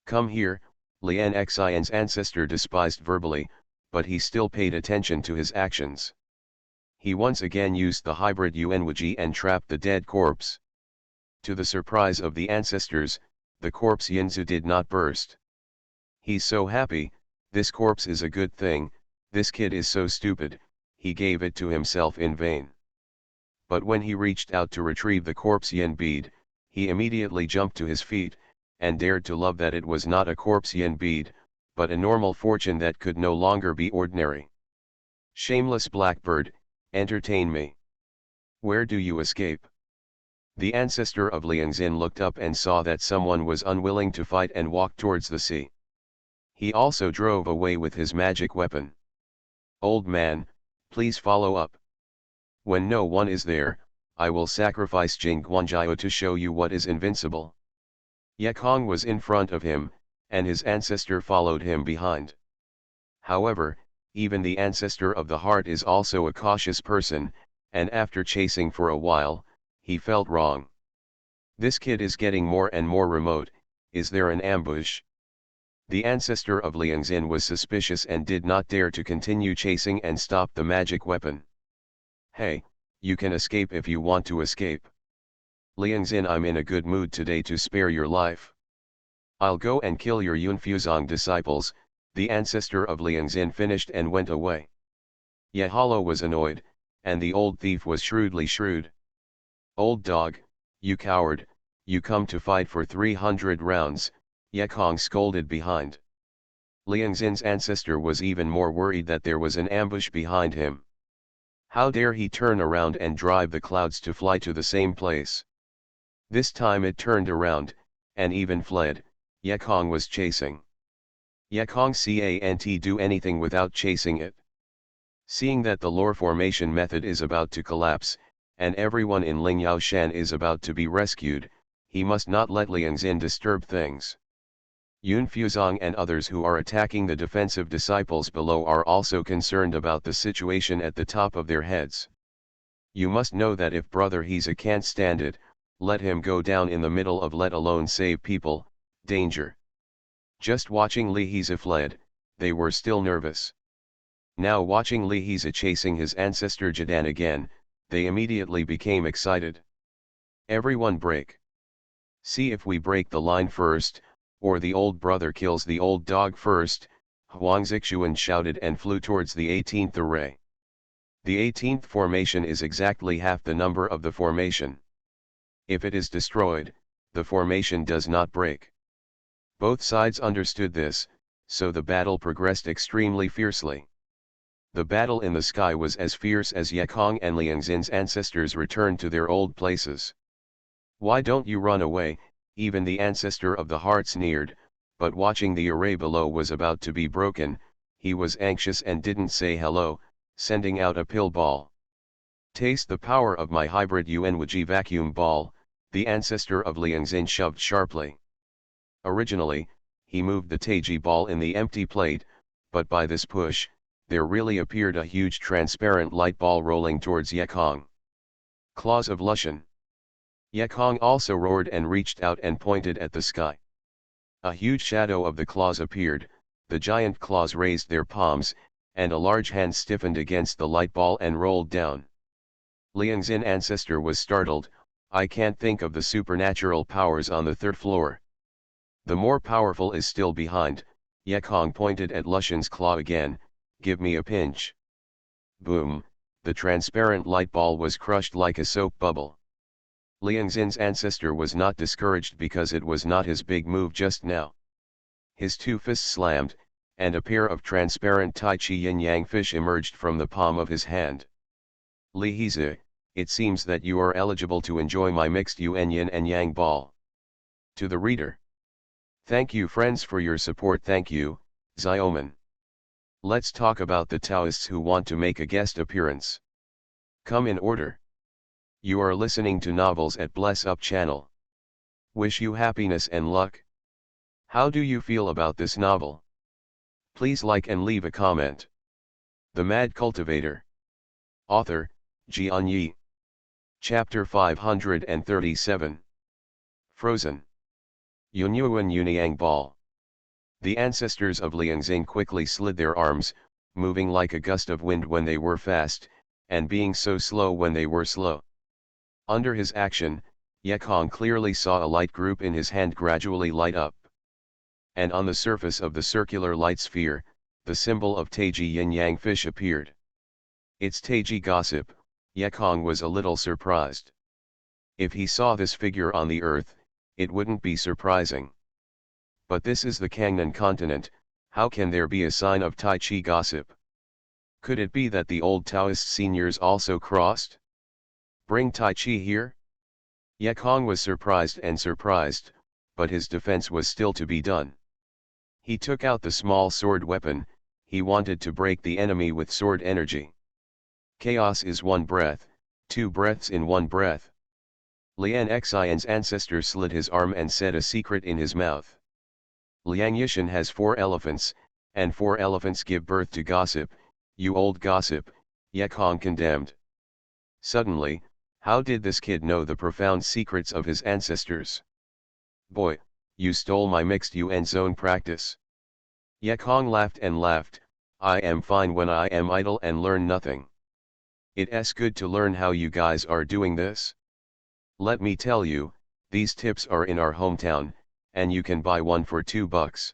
Come here, Lian Xian's ancestor despised verbally, but he still paid attention to his actions. He once again used the hybrid Yuanwuji and trapped the dead corpse. To the surprise of the ancestors, the corpse Yinzu did not burst. He's so happy, this corpse is a good thing, this kid is so stupid, he gave it to himself in vain. But when he reached out to retrieve the corpse Yin bead, he immediately jumped to his feet, and dared to love that it was not a corpse Yin bead, but a normal fortune that could no longer be ordinary. Shameless blackbird, entertain me. Where do you escape? The ancestor of Liangzin looked up and saw that someone was unwilling to fight and walked towards the sea. He also drove away with his magic weapon. Old man, please follow up. When no one is there, I will sacrifice Jingguanjiao to show you what is invincible. Yekong was in front of him, and his ancestor followed him behind. However, even the ancestor of the heart is also a cautious person, and after chasing for a while, he felt wrong. This kid is getting more and more remote, is there an ambush? The ancestor of Liangzin was suspicious and did not dare to continue chasing and stop the magic weapon. Hey, you can escape if you want to escape. Liangzin, I'm in a good mood today to spare your life. I'll go and kill your Yunfuzong disciples. The ancestor of Liangzin finished and went away. Yahalo was annoyed, and the old thief was shrewd. Old dog, you coward, you come to fight for 300 rounds, Yekong scolded behind. Liangzin's ancestor was even more worried that there was an ambush behind him. How dare he turn around and drive the clouds to fly to the same place? This time it turned around, and even fled. Yekong was chasing. Yekong can't do anything without chasing it. Seeing that the lore formation method is about to collapse, and everyone in Lingyaoshan is about to be rescued, he must not let Liangzin disturb things. Yunfuzong and others who are attacking the defensive disciples below are also concerned about the situation at the top of their heads. You must know that if brother Heza can't stand it, let him go down in the middle of let alone save people, danger. Just watching Li Heza fled, they were still nervous. Now watching Li Heza chasing his ancestor Jadan again, they immediately became excited. Everyone break. See if we break the line first, or the old brother kills the old dog first, Huang Zixuan shouted and flew towards the 18th array. The 18th formation is exactly half the number of the formation. If it is destroyed, the formation does not break. Both sides understood this, so the battle progressed extremely fiercely. The battle in the sky was as fierce as Yekong and Liangzin's ancestors returned to their old places. Why don't you run away? Even the ancestor of the heart sneered, but watching the array below was about to be broken, he was anxious and didn't say hello, sending out a pill ball. Taste the power of my hybrid Yuanwuji vacuum ball, the ancestor of Liangzin shoved sharply. Originally, he moved the Taiji ball in the empty plate, but by this push, there really appeared a huge transparent light ball rolling towards Yekong. Claws of Lushan. Yekong also roared and reached out and pointed at the sky. A huge shadow of the claws appeared, the giant claws raised their palms, and a large hand stiffened against the light ball and rolled down. Liangzin ancestor was startled. I can't think of the supernatural powers on the third floor. The more powerful is still behind. Yekong pointed at Lushan's claw again. Give me a pinch. Boom, the transparent light ball was crushed like a soap bubble. Liangzin's ancestor was not discouraged because it was not his big move just now. His two fists slammed, and a pair of transparent Tai Chi yin-yang fish emerged from the palm of his hand. Li Hizi, it seems that you are eligible to enjoy my mixed yin and yang ball. To the reader. Thank you friends for your support. Thank you, Xiaoman. Let's talk about the Taoists who want to make a guest appearance. Come in order. You are listening to Novels at Bless Up channel. Wish you happiness and luck. How do you feel about this novel? Please like and leave a comment. The Mad Cultivator. Author, Xianxia. Chapter 537. Frozen. Yunyuan Yunyang Ball. The ancestors of Liangzing quickly slid their arms, moving like a gust of wind when they were fast, and being so slow when they were slow. Under his action, Yekong clearly saw a light group in his hand gradually light up. And on the surface of the circular light sphere, the symbol of Taiji yin-yang fish appeared. It's Taiji gossip. Yekong was a little surprised. If he saw this figure on the earth, it wouldn't be surprising. But this is the Kangnan continent, how can there be a sign of Tai Chi gossip? Could it be that the old Taoist seniors also crossed? Bring Tai Chi here? Yekong was surprised, but his defense was still to be done. He took out the small sword weapon. He wanted to break the enemy with sword energy. Chaos is one breath, two breaths in one breath. Lian Xian's ancestor slid his arm and said a secret in his mouth. Liang Yishan has 4 elephants, and 4 elephants give birth to gossip. You old gossip, Yekong condemned. Suddenly, how did this kid know the profound secrets of his ancestors? Boy, you stole my mixed yin zone practice. Yekong laughed and laughed. I am fine when I am idle and learn nothing. It's good to learn how you guys are doing this. Let me tell you, these tips are in our hometown, and you can buy one for $2.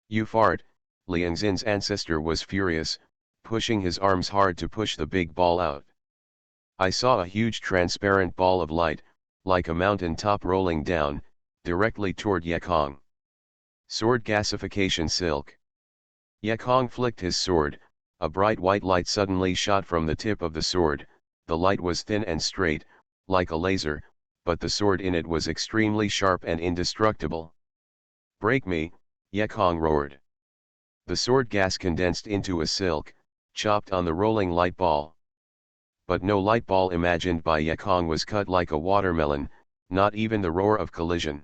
You fart. Liangzin's ancestor was furious, pushing his arms hard to push the big ball out. I saw a huge transparent ball of light, like a mountain top rolling down, directly toward Yekong. Sword gasification silk. Yekong flicked his sword. A bright white light suddenly shot from the tip of the sword. The light was thin and straight, like a laser, but the sword in it was extremely sharp and indestructible. Break me, Yekong roared. The sword gas condensed into a silk, chopped on the rolling light ball. But no light ball imagined by Yekong was cut like a watermelon, not even the roar of collision.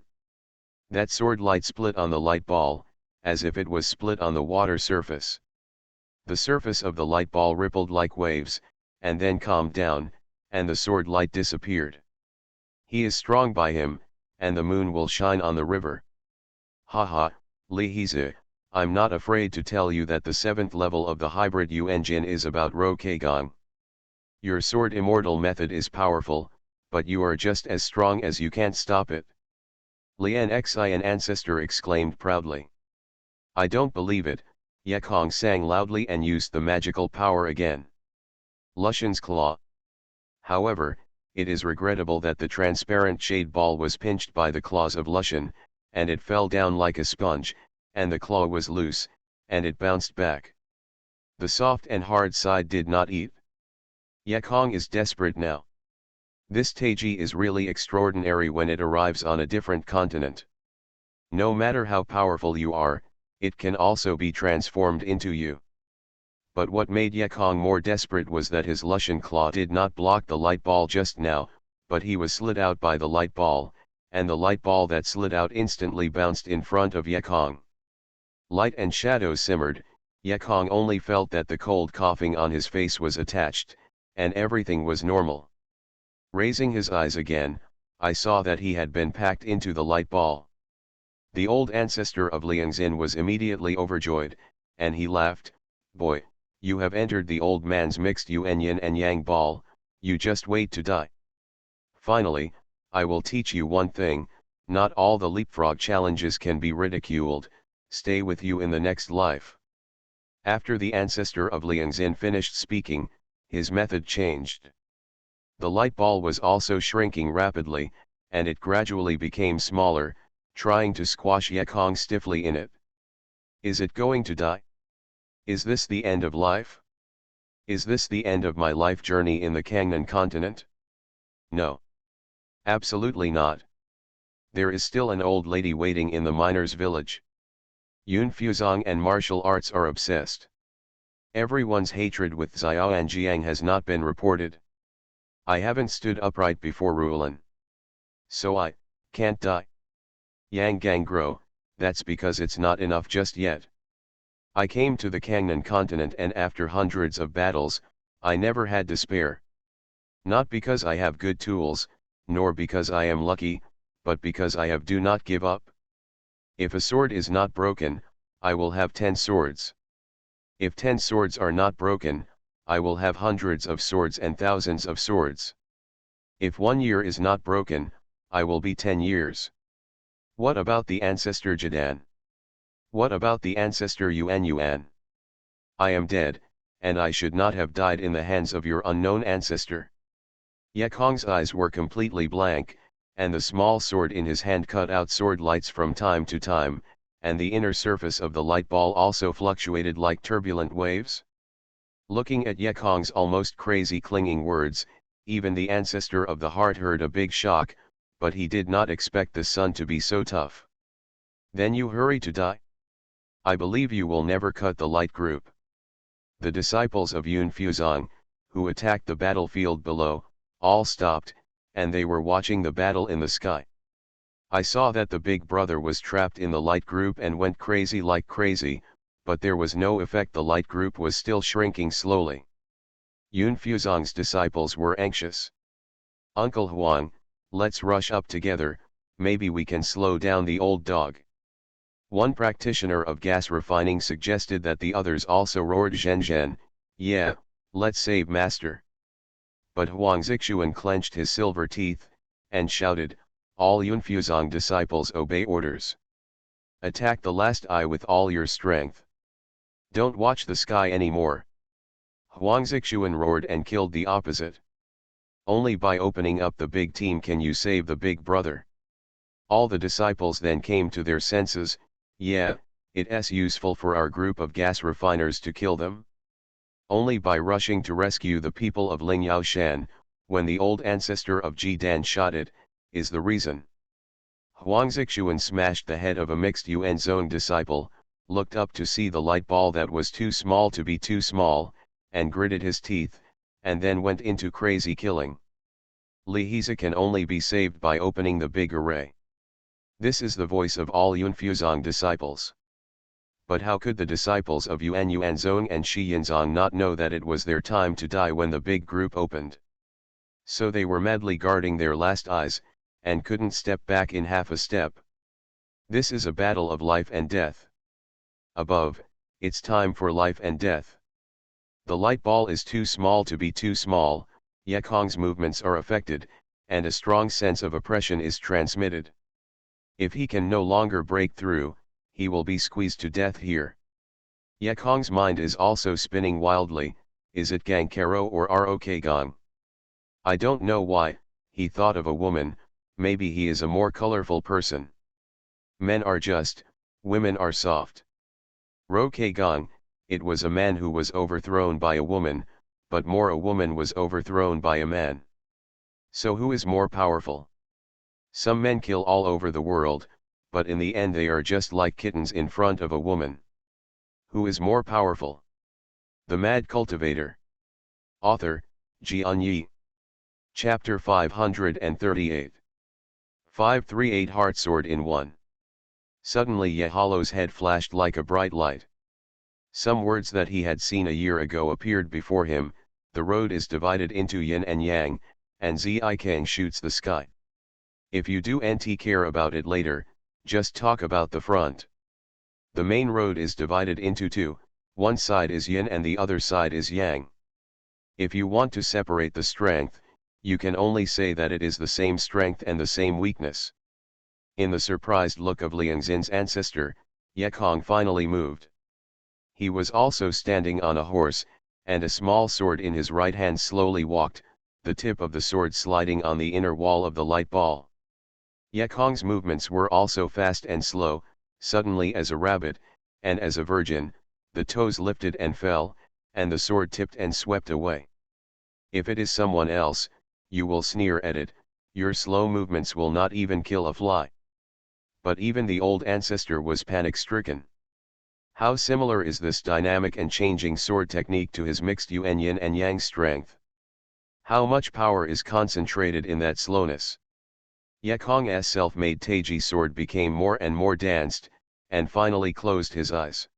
That sword light split on the light ball, as if it was split on the water surface. The surface of the light ball rippled like waves, and then calmed down, and the sword light disappeared. He is strong by him, and the moon will shine on the river. Haha, Li Hizi, I'm not afraid to tell you that the 7th level of the hybrid Yuan Jin is about Rokegang. Your sword immortal method is powerful, but you are just as strong as you can't stop it. Lian Xian ancestor exclaimed proudly. I don't believe it, Yekong sang loudly and used the magical power again. Lushan's claw. However, it is regrettable that the transparent shade ball was pinched by the claws of Lushan, and it fell down like a sponge, and the claw was loose, and it bounced back. The soft and hard side did not eat. Yekong is desperate now. This Taiji is really extraordinary when it arrives on a different continent. No matter how powerful you are, it can also be transformed into you. But what made Yekong more desperate was that his Lushan claw did not block the light ball just now, but he was slid out by the light ball, and the light ball that slid out instantly bounced in front of Yekong. Light and shadow simmered. Yekong only felt that the cold coughing on his face was attached, and everything was normal. Raising his eyes again, I saw that he had been packed into the light ball. The old ancestor of Liangzin was immediately overjoyed, and he laughed, "Boy, you have entered the old man's mixed yin and yang ball, you just wait to die. Finally, I will teach you one thing, not all the leapfrog challenges can be ridiculed, stay with you in the next life." After the ancestor of Liangzin finished speaking, his method changed. The light ball was also shrinking rapidly, and it gradually became smaller, trying to squash Yekong stiffly in it. Is it going to die? Is this the end of life? Is this the end of my life journey in the Kangnan continent? No. Absolutely not. There is still an old lady waiting in the miners' village. Yun Fuzong and martial arts are obsessed. Everyone's hatred with Xiao and Jiang has not been reported. I haven't stood upright before Rulan. So I can't die. Yang Gang grow, that's because it's not enough just yet. I came to the Kangnan continent and after hundreds of battles, I never had despair. Not because I have good tools, nor because I am lucky, but because I have do not give up. If a sword is not broken, I will have 10 swords. If 10 swords are not broken, I will have hundreds of swords and thousands of swords. If 1 year is not broken, I will be 10 years. What about the ancestor Jadan? What about the ancestor Yuan? I am dead, and I should not have died in the hands of your unknown ancestor. Yekong's eyes were completely blank, and the small sword in his hand cut out sword lights from time to time, and the inner surface of the light ball also fluctuated like turbulent waves. Looking at Yekong's almost crazy clinging words, even the ancestor of the heart heard a big shock, but he did not expect the son to be so tough. Then you hurry to die? I believe you will never cut the light group. The disciples of Yun Fuzong, who attacked the battlefield below, all stopped, and they were watching the battle in the sky. I saw that the big brother was trapped in the light group and went crazy like crazy, but there was no effect. The light group was still shrinking slowly. Yun Fuzong's disciples were anxious. Uncle Huang, let's rush up together, maybe we can slow down the old dog. One practitioner of gas refining suggested that the others also roared Zhen, yeah, let's save master. But Huang Zixuan clenched his silver teeth, and shouted, all Yun Fuzong disciples obey orders. Attack the last eye with all your strength. Don't watch the sky anymore. Huang Zixuan roared and killed the opposite. Only by opening up the big team can you save the big brother. All the disciples then came to their senses, yeah, it's useful for our group of gas refiners to kill them. Only by rushing to rescue the people of Ling Yaoshan, when the old ancestor of Ji Dan shot it, is the reason. Huang Zixuan smashed the head of a mixed Yuan Zone disciple, looked up to see the light ball that was too small to be too small, and gritted his teeth, and then went into crazy killing. Li Heza can only be saved by opening the big array. This is the voice of all Yun Fuzong disciples. But how could the disciples of Yuan Zong and Shi Yinzong not know that it was their time to die when the big group opened? So they were madly guarding their last eyes, and couldn't step back in half a step. This is a battle of life and death. Above, it's time for life and death. The light ball is too small to be too small, Yekong's movements are affected, and a strong sense of oppression is transmitted. If he can no longer break through, he will be squeezed to death here. Yekong's mind is also spinning wildly, is it Gang Karo or Rok Gang? I don't know why, he thought of a woman, maybe he is a more colorful person. Men are just, women are soft. Rok Gang, it was a man who was overthrown by a woman, but more a woman was overthrown by a man. So who is more powerful? Some men kill all over the world, but in the end they are just like kittens in front of a woman. Who is more powerful? The Mad Cultivator. Author, Xianxia. Chapter 538. 538 Heart Sword in 1. Suddenly Yehalo's head flashed like a bright light. Some words that he had seen a year ago appeared before him. The road is divided into yin and yang, and Zikang shoots the sky. If you do nt care about it later, just talk about the front. The main road is divided into two, one side is yin and the other side is yang. If you want to separate the strength, you can only say that it is the same strength and the same weakness. In the surprised look of Liang Xin's ancestor, Yekong finally moved. He was also standing on a horse, and a small sword in his right hand slowly walked, the tip of the sword sliding on the inner wall of the light ball. Yekong's movements were also fast and slow, suddenly as a rabbit, and as a virgin, the toes lifted and fell, and the sword tipped and swept away. If it is someone else, you will sneer at it, your slow movements will not even kill a fly. But even the old ancestor was panic-stricken. How similar is this dynamic and changing sword technique to his mixed yin and yang strength? How much power is concentrated in that slowness? Yekong's self-made Taiji sword became more and more danced, and finally closed his eyes.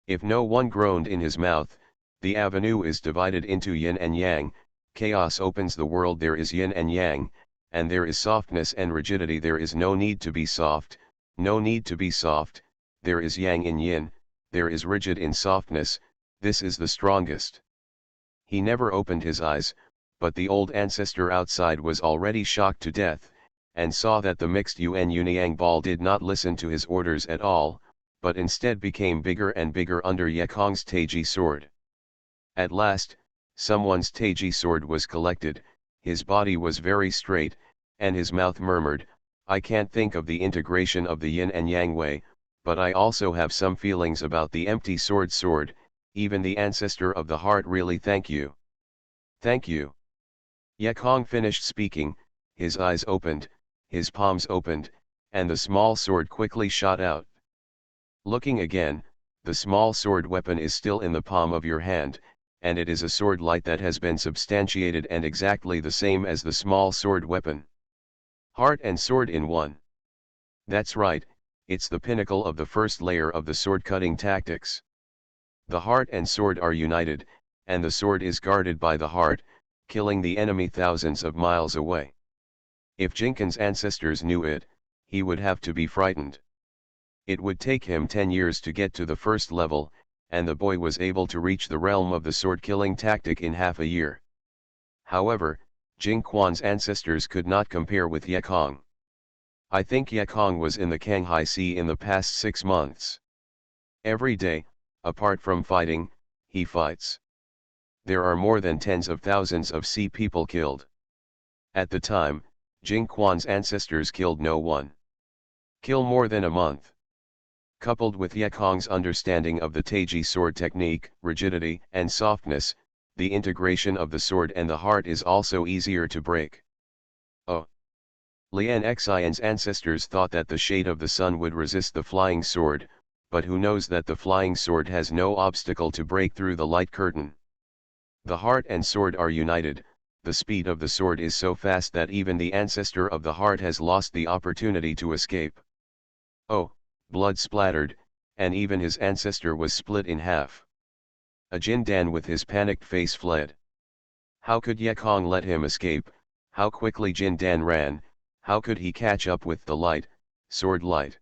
If no one groaned in his mouth, the avenue is divided into yin and yang, chaos opens the world, there is yin and yang, and there is softness and rigidity, there is no need to be soft, no need to be soft, there is yang in yin, there is rigid in softness, this is the strongest. He never opened his eyes, but the old ancestor outside was already shocked to death, and saw that the mixed yin-yang ball did not listen to his orders at all, but instead became bigger and bigger under Yekong's Taiji sword. At last, someone's Taiji sword was collected, his body was very straight, and his mouth murmured, I can't think of the integration of the yin and yang way, but I also have some feelings about the empty sword, even the ancestor of the heart, really thank you. Thank you. Yekong finished speaking, his eyes opened, his palms opened, and the small sword quickly shot out. Looking again, the small sword weapon is still in the palm of your hand, and it is a sword light that has been substantiated and exactly the same as the small sword weapon. Heart and sword in one. That's right, it's the pinnacle of the first layer of the sword-cutting tactics. The heart and sword are united, and the sword is guarded by the heart, killing the enemy thousands of miles away. If Jinken's ancestors knew it, he would have to be frightened. It would take him 10 years to get to the first level, and the boy was able to reach the realm of the sword-killing tactic in half a year. However, Jing Quan's ancestors could not compare with Yekong. I think Yekong was in the Kanghai Sea in the past 6 months. Every day, apart from fighting, he fights. There are more than tens of thousands of sea people killed. At the time, Jing Quan's ancestors killed no one. Kill more than a month. Coupled with Yekong's understanding of the Taiji sword technique, rigidity and softness, the integration of the sword and the heart is also easier to break. Oh! Lian Xian's ancestors thought that the shade of the sun would resist the flying sword, but who knows that the flying sword has no obstacle to break through the light curtain. The heart and sword are united, the speed of the sword is so fast that even the ancestor of the heart has lost the opportunity to escape. Oh, blood splattered, and even his ancestor was split in half. A Jindan with his panicked face fled. How could Yekong let him escape? How quickly Jindan ran, how could he catch up with the light, sword light?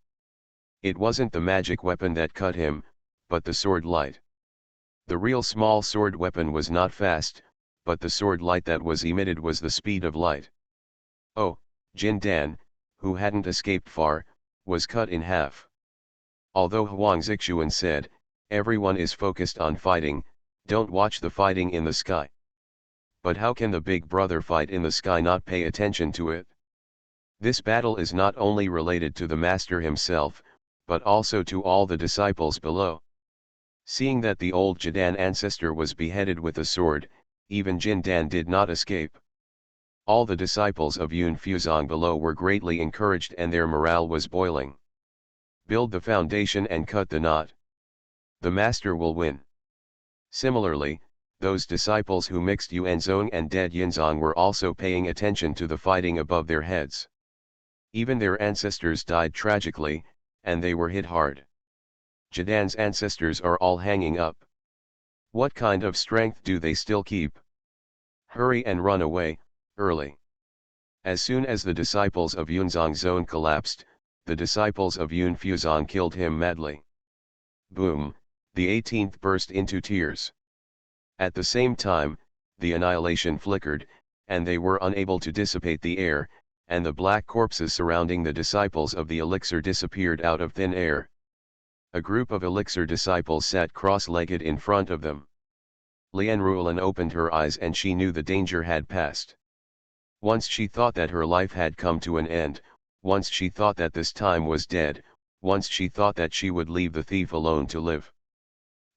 It wasn't the magic weapon that cut him, but the sword light. The real small sword weapon was not fast, but the sword light that was emitted was the speed of light. Oh, Jindan, who hadn't escaped far, was cut in half. Although Huang Zixuan said, everyone is focused on fighting, don't watch the fighting in the sky. But how can the big brother fight in the sky not pay attention to it? This battle is not only related to the master himself, but also to all the disciples below. Seeing that the old Jidan ancestor was beheaded with a sword, even Jindan did not escape. All the disciples of Yun Fuzong below were greatly encouraged and their morale was boiling. Build the foundation and cut the knot. The master will win. Similarly, those disciples who mixed Yuanzong and Dead Yinzong were also paying attention to the fighting above their heads. Even their ancestors died tragically, and they were hit hard. Jidan's ancestors are all hanging up. What kind of strength do they still keep? Hurry and run away, early. As soon as the disciples of Yunzong Zone collapsed, the disciples of Yun Fuzong killed him madly. Boom, the 18th burst into tears. At the same time, the annihilation flickered, and they were unable to dissipate the air, and the black corpses surrounding the disciples of the elixir disappeared out of thin air. A group of elixir disciples sat cross-legged in front of them. Lian Ruolan opened her eyes and she knew the danger had passed. Once she thought that her life had come to an end, once she thought that this time was dead, once she thought that she would leave the thief alone to live.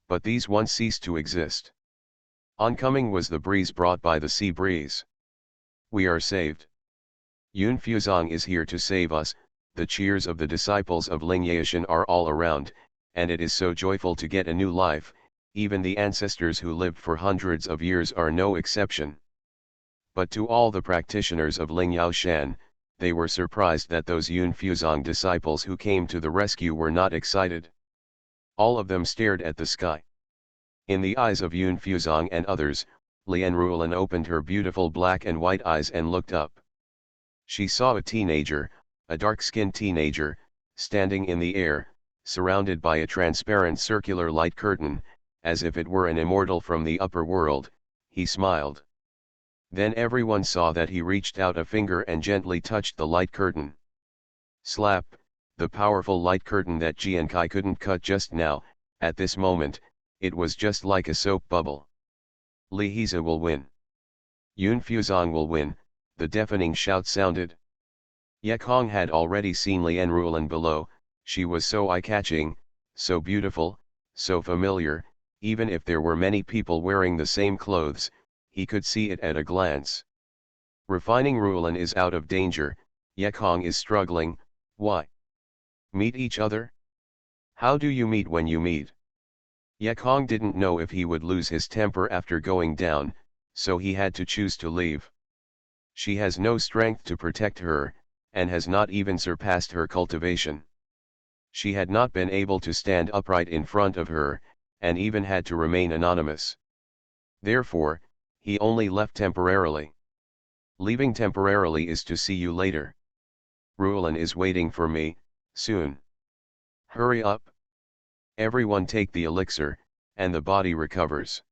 But these once ceased to exist. Oncoming was the breeze brought by the sea breeze. We are saved. Yun Fuzong is here to save us. The cheers of the disciples of Ling Yaoshan are all around, and it is so joyful to get a new life. Even the ancestors who lived for hundreds of years are no exception. But to all the practitioners of Ling Yaoshan, they were surprised that those Yun Fuzong disciples who came to the rescue were not excited. All of them stared at the sky. In the eyes of Yun Fuzong and others, Lian Ruolan opened her beautiful black and white eyes and looked up. She saw a teenager, a dark-skinned teenager, standing in the air, surrounded by a transparent circular light curtain, as if it were an immortal from the upper world. He smiled. Then everyone saw that he reached out a finger and gently touched the light curtain. Slap, the powerful light curtain that Jiankai couldn't cut just now. At this moment, it was just like a soap bubble. Li Heza will win. Yun Fuzong will win, the deafening shout sounded. Ye Kong had already seen Lian Ruolan below. She was so eye-catching, so beautiful, so familiar. Even if there were many people wearing the same clothes, he could see it at a glance. Refining Ruolan is out of danger. Ye Kong is struggling. Why? Meet each other? How do you meet when you meet? Ye Kong didn't know if he would lose his temper after going down, so he had to choose to leave. She has no strength to protect her, and has not even surpassed her cultivation. She had not been able to stand upright in front of her, and even had to remain anonymous. Therefore, he only left temporarily. Leaving temporarily is to see you later. Ruolan is waiting for me, soon. Hurry up. Everyone take the elixir, and the body recovers.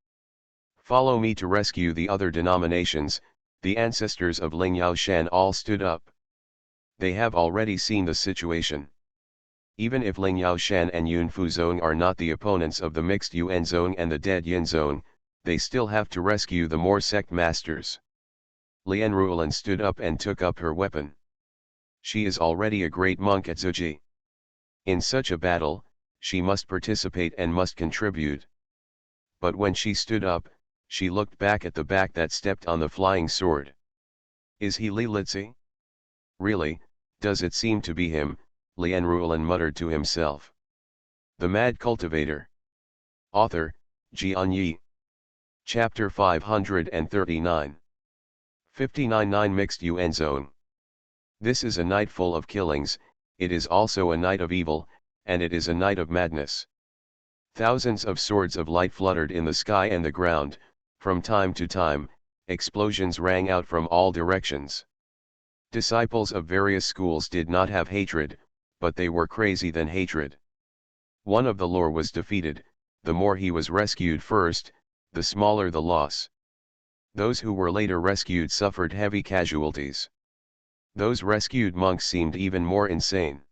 Follow me to rescue the other denominations. The ancestors of Ling Yaoshan all stood up. They have already seen the situation. Even if Ling Yaoshan and Yun Fuzong are not the opponents of the mixed Yuan Zone and the dead Yin Zone, they still have to rescue the more sect masters. Lian Ruolan stood up and took up her weapon. She is already a great monk at Zuji. In such a battle, she must participate and must contribute. But when she stood up, she looked back at the back that stepped on the flying sword. Is he Li Litsi? Really, does it seem to be him? Lian Ruolan muttered to himself. The Mad Cultivator. Author, Xianxia. Chapter 539. 59-9 Mixed Yuan Zone. This is a night full of killings, it is also a night of evil, and it is a night of madness. Thousands of swords of light fluttered in the sky and the ground. From time to time, explosions rang out from all directions. Disciples of various schools did not have hatred, but they were crazy than hatred. One of the lore was defeated. The more he was rescued first, the smaller the loss. Those who were later rescued suffered heavy casualties. Those rescued monks seemed even more insane.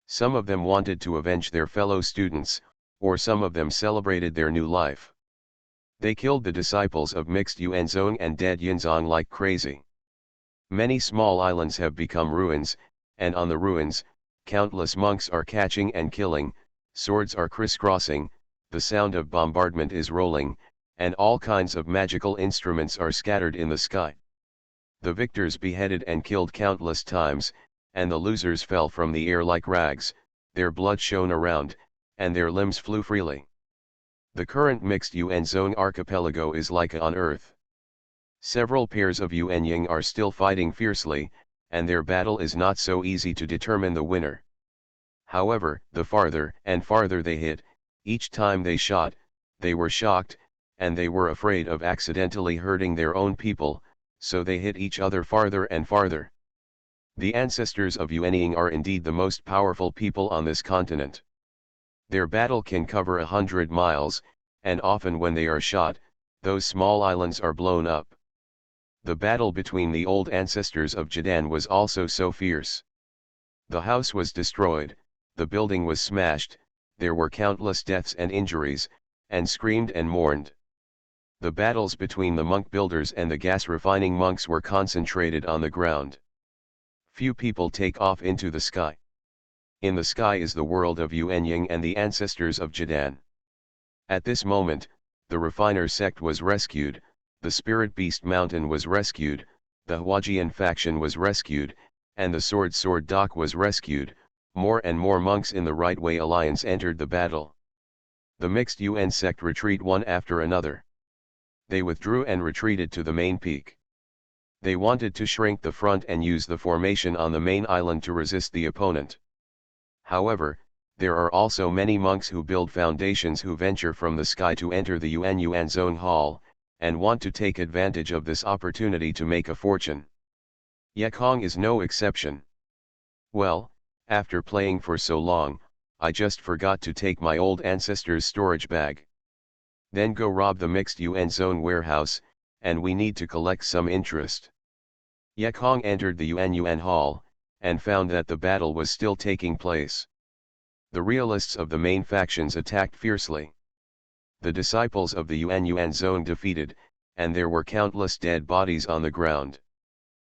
Some of them wanted to avenge their fellow students, or some of them celebrated their new life. They killed the disciples of mixed Yuan Zone and dead Yinzong like crazy. Many small islands have become ruins, and on the ruins, countless monks are catching and killing, swords are crisscrossing, the sound of bombardment is rolling, and all kinds of magical instruments are scattered in the sky. The victors beheaded and killed countless times, and the losers fell from the air like rags, their blood shone around, and their limbs flew freely. The current mixed Yuan Zone archipelago is like on Earth. Several pairs of Yuan Ying are still fighting fiercely, and their battle is not so easy to determine the winner. However, the farther and farther they hit, each time they shot, they were shocked, and they were afraid of accidentally hurting their own people, so they hit each other farther and farther. The ancestors of Yuanying are indeed the most powerful people on this continent. Their battle can cover 100 miles, and often when they are shot, those small islands are blown up. The battle between the old ancestors of Jadan was also so fierce. The house was destroyed, the building was smashed, there were countless deaths and injuries, and screamed and mourned. The battles between the monk builders and the gas refining monks were concentrated on the ground. Few people take off into the sky. In the sky is the world of Yuanying and the ancestors of Jadan. At this moment, the refiner sect was rescued, the spirit beast mountain was rescued, the Huajian faction was rescued, and the sword dock was rescued. More and more monks in the Right Way Alliance entered the battle. The mixed Yuan sect retreat one after another. They withdrew and retreated to the main peak. They wanted to shrink the front and use the formation on the main island to resist the opponent. However, there are also many monks who build foundations who venture from the sky to enter the Yuan zone hall, and want to take advantage of this opportunity to make a fortune. Yekong is no exception. Well, after playing for so long, I just forgot to take my old ancestor's storage bag. Then go rob the mixed Yuan zone warehouse, and we need to collect some interest. Yekong entered the Yuan hall, and found that the battle was still taking place. The realists of the main factions attacked fiercely. The disciples of the Yuan zone defeated, and there were countless dead bodies on the ground.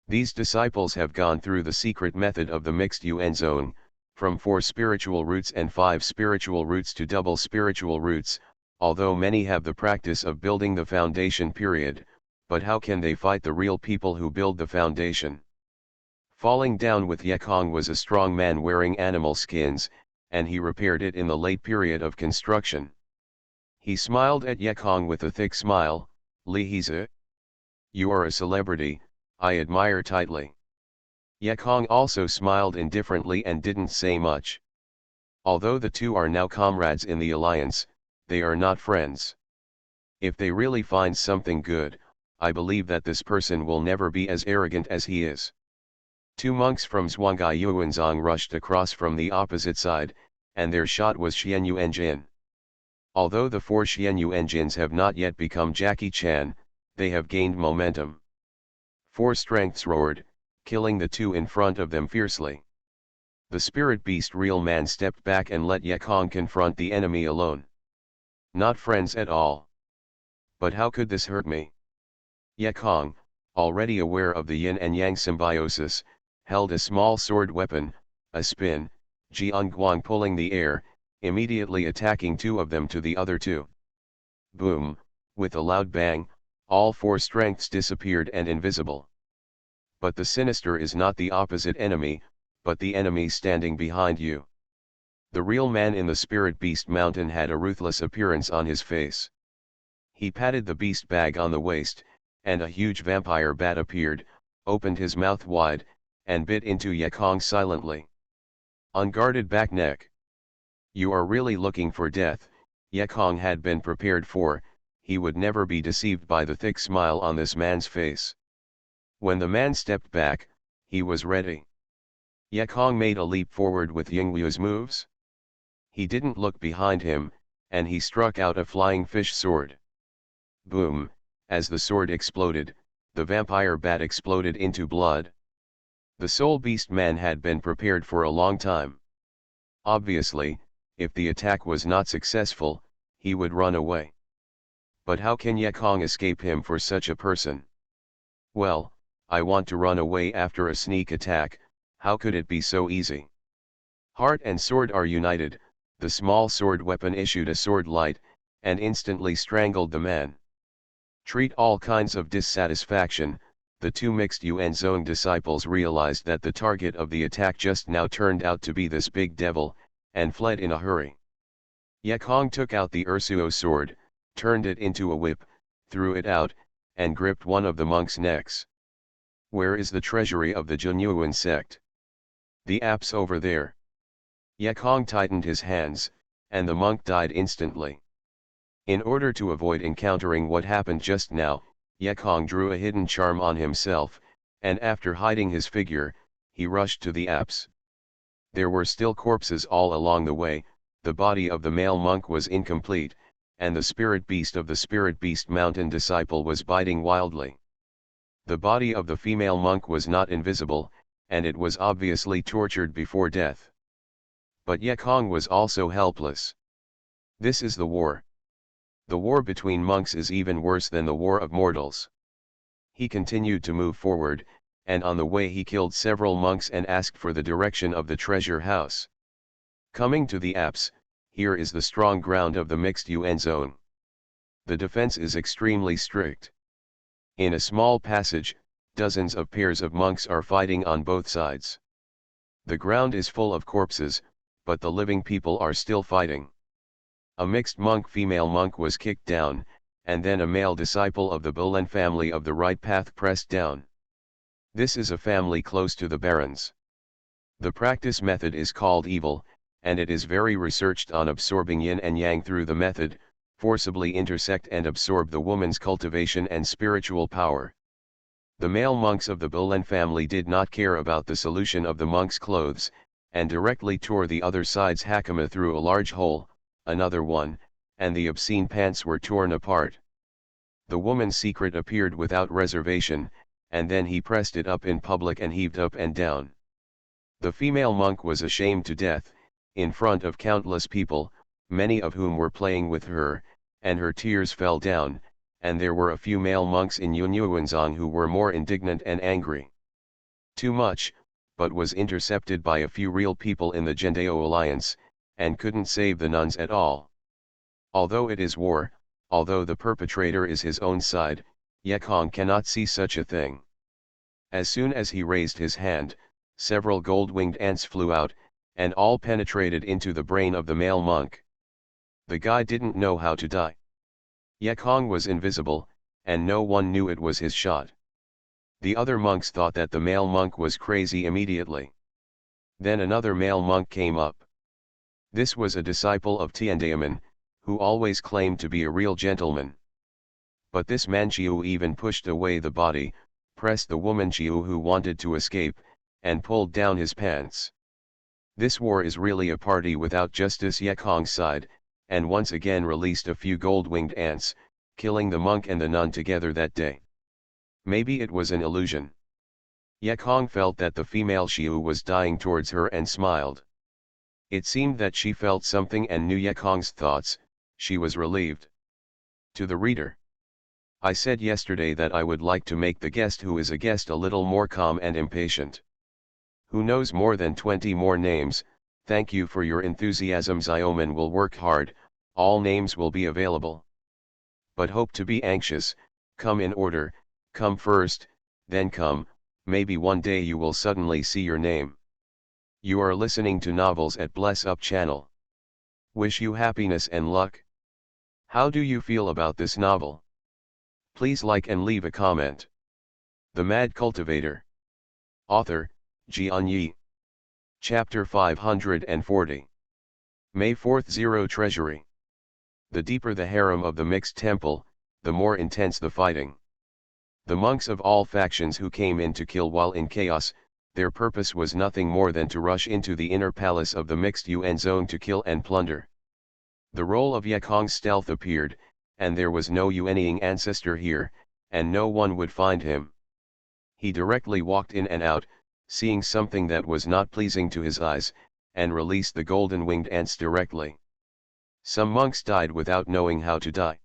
These disciples have gone through the secret method of the mixed Yuan zone, from 4 spiritual roots and 5 spiritual roots to double spiritual roots, although many have the practice of building the foundation period, but how can they fight the real people who build the foundation? Falling down with Yekong was a strong man wearing animal skins, and he repaired it in the late period of construction. He smiled at Yekong with a thick smile. "Lihiza, you are a celebrity, I admire tightly." Yekong also smiled indifferently and didn't say much. Although the two are now comrades in the alliance, they are not friends. If they really find something good, I believe that this person will never be as arrogant as he is. 2 monks from Zhuanggai Yuanzong rushed across from the opposite side, and their shot was Xianyuanjin. Although the 4 Xianyuanjins have not yet become Jackie Chan, they have gained momentum. 4 strengths roared, killing the 2 in front of them fiercely. The spirit beast real man stepped back and let Yekong confront the enemy alone. Not friends at all. But how could this hurt me? Yekong, already aware of the yin and yang symbiosis, held a small sword weapon, a spin, Jianguang pulling the air, immediately attacking 2 of them to the other 2. Boom, with a loud bang, all 4 strengths disappeared and invisible. But the sinister is not the opposite enemy, but the enemy standing behind you. The real man in the spirit beast mountain had a ruthless appearance on his face. He patted the beast bag on the waist, and a huge vampire bat appeared, opened his mouth wide, and bit into Yekong silently. Unguarded back neck. You are really looking for death, Yekong had been prepared for. He would never be deceived by the thick smile on this man's face. When the man stepped back, he was ready. Yekong made a leap forward with Yingyu's moves. He didn't look behind him, and he struck out a flying fish sword. Boom, as the sword exploded, the vampire bat exploded into blood. The soul beast man had been prepared for a long time. Obviously, if the attack was not successful, he would run away. But how can Yekong escape him for such a person? Well, I want to run away after a sneak attack. How could it be so easy? Heart and sword are united. The small sword weapon issued a sword light, and instantly strangled the man. Treat all kinds of dissatisfaction. The 2 mixed Yuan zone disciples realized that the target of the attack just now turned out to be this big devil, and fled in a hurry. Yekong took out the Ursuo sword, turned it into a whip, threw it out, and gripped one of the monks' necks. Where is the treasury of the Jianyuan sect? The app's over there. Yekong tightened his hands, and the monk died instantly. In order to avoid encountering what happened just now, Yekong drew a hidden charm on himself, and after hiding his figure, he rushed to the apse. There were still corpses all along the way, the body of the male monk was incomplete, and the spirit beast of the spirit beast mountain disciple was biting wildly. The body of the female monk was not invisible, and it was obviously tortured before death. But Yekong was also helpless. This is the war. The war between monks is even worse than the war of mortals. He continued to move forward, and on the way he killed several monks and asked for the direction of the treasure house. Coming to the apse, here is the strong ground of the mixed UN zone. The defense is extremely strict. In a small passage, dozens of pairs of monks are fighting on both sides. The ground is full of corpses, but the living people are still fighting. A mixed female monk was kicked down, and then a male disciple of the Bulan family of the right path pressed down. This is a family close to the barons. The practice method is called evil, and it is very researched on absorbing yin and yang through the method, forcibly intersect and absorb the woman's cultivation and spiritual power. The male monks of the Bulan family did not care about the solution of the monk's clothes, and directly tore the other side's hakama through a large hole, another one, and the obscene pants were torn apart. The woman's secret appeared without reservation, and then he pressed it up in public and heaved up and down. The female monk was ashamed to death, in front of countless people, many of whom were playing with her, and her tears fell down, and there were a few male monks in Yunyuanzong who were more indignant and angry. Too much, but was intercepted by a few real people in the Gendao alliance, and couldn't save the nuns at all. Although it is war, although the perpetrator is his own side, Yekong cannot see such a thing. As soon as he raised his hand, several gold-winged ants flew out, and all penetrated into the brain of the male monk. The guy didn't know how to die. Yekong was invisible, and no one knew it was his shot. The other monks thought that the male monk was crazy immediately. Then another male monk came up. This was a disciple of Tiandaman, who always claimed to be a real gentleman. But this Manchiu even pushed away the body, pressed the woman Chiu who wanted to escape, and pulled down his pants. This war is really a party without justice. Yekong's side, and once again released a few gold-winged ants, killing the monk and the nun together that day. Maybe it was an illusion. Yekong felt that the female Xiu was dying towards her and smiled. It seemed that she felt something and knew Yekong's thoughts. She was relieved. To the reader. I said yesterday that I would like to make the guest who is a guest a little more calm and impatient. Who knows more than 20 more names? Thank you for your enthusiasm. Zioman will work hard, all names will be available. But hope to be anxious, come in order, come first, then come, maybe one day you will suddenly see your name. You are listening to Novels at Bless Up channel. Wish you happiness and luck. How do you feel about this novel? Please like and leave a comment. The Mad Cultivator. Author, Xianxia. Chapter 540. May 4th. Zero Treasury. The deeper the harem of the mixed temple, the more intense the fighting. The monks of all factions who came in to kill while in chaos, their purpose was nothing more than to rush into the inner palace of the mixed UN zone to kill and plunder. The role of Yekong's stealth appeared, and there was no Yuanying ancestor here, and no one would find him. He directly walked in and out, seeing something that was not pleasing to his eyes, and released the golden-winged ants directly. Some monks died without knowing how to die.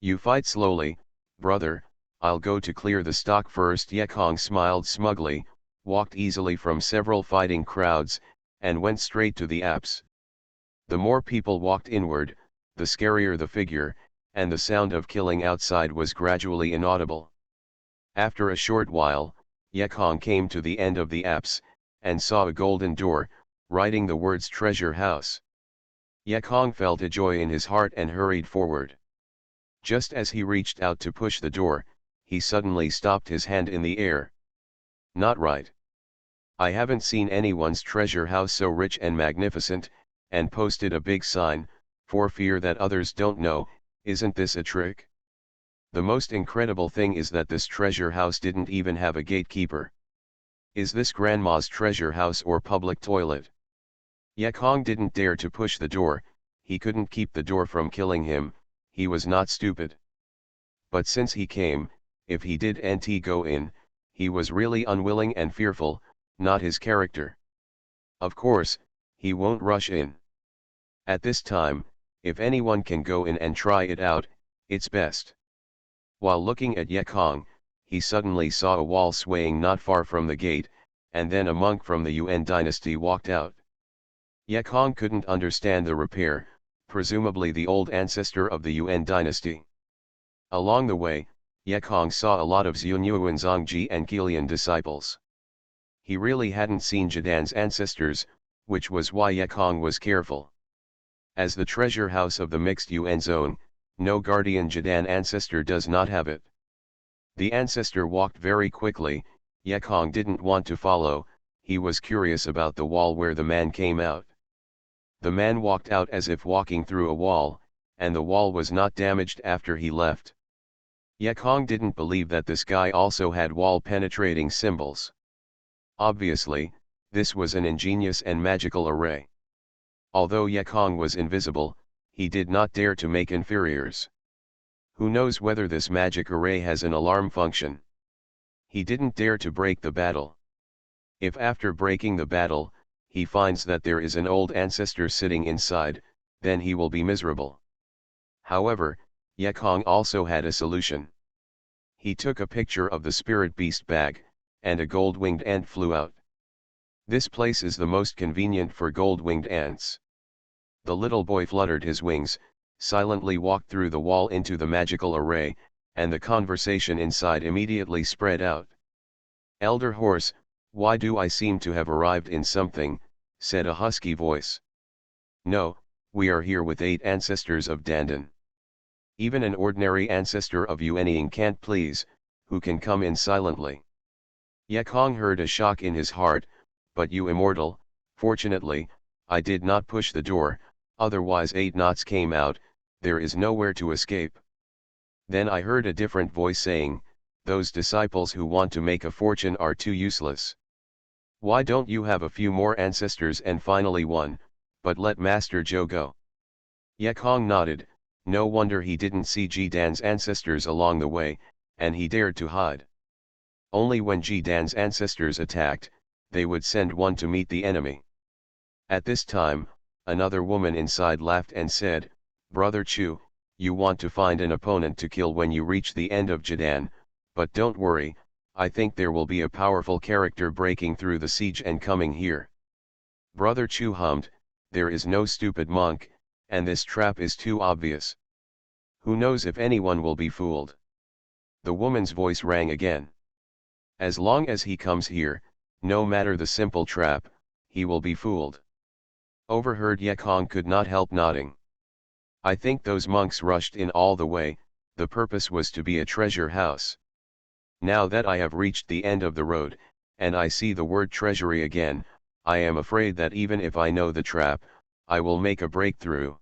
You fight slowly, brother, I'll go to clear the stock first. Yekong smiled smugly, walked easily from several fighting crowds, and went straight to the apse. The more people walked inward, the scarier the figure, and the sound of killing outside was gradually inaudible. After a short while, Yekong came to the end of the apse, and saw a golden door, writing the words Treasure House. Yekong felt a joy in his heart and hurried forward. Just as he reached out to push the door, he suddenly stopped his hand in the air. Not right. I haven't seen anyone's treasure house so rich and magnificent, and posted a big sign, for fear that others don't know. Isn't this a trick? The most incredible thing is that this treasure house didn't even have a gatekeeper. Is this grandma's treasure house or public toilet? Yekong didn't dare to push the door. He couldn't keep the door from killing him. He was not stupid. But since he came, if he did nt go in, he was really unwilling and fearful, not his character. Of course, he won't rush in. At this time, if anyone can go in and try it out, it's best. While looking at Yekong, he suddenly saw a wall swaying not far from the gate, and then a monk from the Yuan dynasty walked out. Yekong couldn't understand the repair, presumably the old ancestor of the Yuan dynasty. Along the way, Yekong saw a lot of Xuanyuan Zongji and Kilian disciples. He really hadn't seen Jidan's ancestors, which was why Yekong was careful. As the treasure house of the mixed Yuan zone, no guardian Jidan ancestor does not have it. The ancestor walked very quickly. Yekong didn't want to follow. He was curious about the wall where the man came out. The man walked out as if walking through a wall, and the wall was not damaged after he left. Yekong didn't believe that this guy also had wall-penetrating symbols. Obviously, this was an ingenious and magical array. Although Yekong was invisible, he did not dare to make inferiors. Who knows whether this magic array has an alarm function? He didn't dare to break the battle. If after breaking the battle, he finds that there is an old ancestor sitting inside, then he will be miserable. However, Yekong also had a solution. He took a picture of the spirit beast bag, and a gold-winged ant flew out. This place is the most convenient for gold-winged ants. The little boy fluttered his wings, silently walked through the wall into the magical array, and the conversation inside immediately spread out. "Elder Horse, why do I seem to have arrived in something?" said a husky voice. "No, we are here with 8 ancestors of Dandan. Even an ordinary ancestor of Yuanying can't please, who can come in silently." Yekong heard a shock in his heart. "But you immortal, fortunately, I did not push the door, otherwise 8 knots came out, there is nowhere to escape." Then I heard a different voice saying, "Those disciples who want to make a fortune are too useless. Why don't you have a few more ancestors and finally one, but let Master Zhou go?" Yekong nodded. No wonder he didn't see Jidan's ancestors along the way, and he dared to hide. Only when Jidan's ancestors attacked, they would send one to meet the enemy. At this time, another woman inside laughed and said, "Brother Chu, you want to find an opponent to kill when you reach the end of Jidan, but don't worry, I think there will be a powerful character breaking through the siege and coming here." Brother Chu hummed, "There is no stupid monk, and this trap is too obvious. Who knows if anyone will be fooled?" The woman's voice rang again. "As long as he comes here, no matter the simple trap, he will be fooled." Overheard Yekong could not help nodding. "I think those monks rushed in all the way, the purpose was to be a treasure house. Now that I have reached the end of the road, and I see the word treasury again, I am afraid that even if I know the trap, I will make a breakthrough."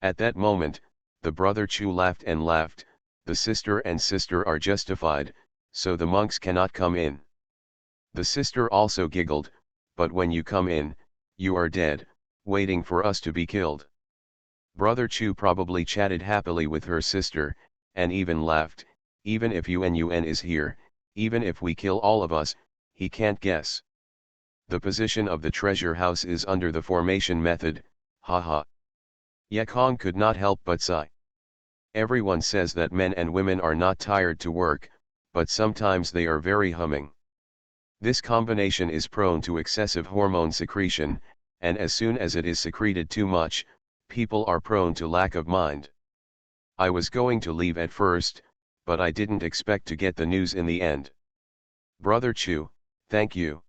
At that moment, the brother Chu laughed and laughed. "The sister and sister are justified, so the monks cannot come in." The sister also giggled, "But when you come in, you are dead, waiting for us to be killed." Brother Chu probably chatted happily with her sister, and even laughed, "Even if Yuan is here, even if we kill all of us, he can't guess. The position of the treasure house is under the formation method, haha." Yekong could not help but sigh. Everyone says that men and women are not tired to work, but sometimes they are very humming. This combination is prone to excessive hormone secretion, and as soon as it is secreted too much, people are prone to lack of mind. I was going to leave at first, but I didn't expect to get the news in the end. Brother Chu, thank you.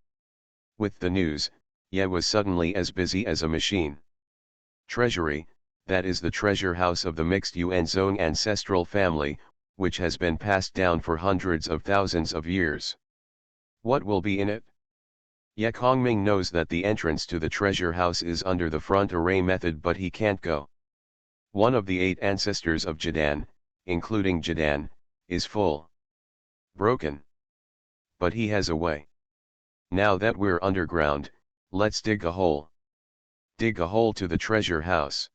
With the news, Ye was suddenly as busy as a machine. Treasury, that is the treasure house of the mixed Yuanzong ancestral family, which has been passed down for hundreds of thousands of years. What will be in it? Ye Kongming knows that the entrance to the treasure house is under the front array method, but he can't go. One of the 8 ancestors of Jadan, including Jadan, is full. Broken. But he has a way. Now that we're underground, let's dig a hole. Dig a hole to the treasure house.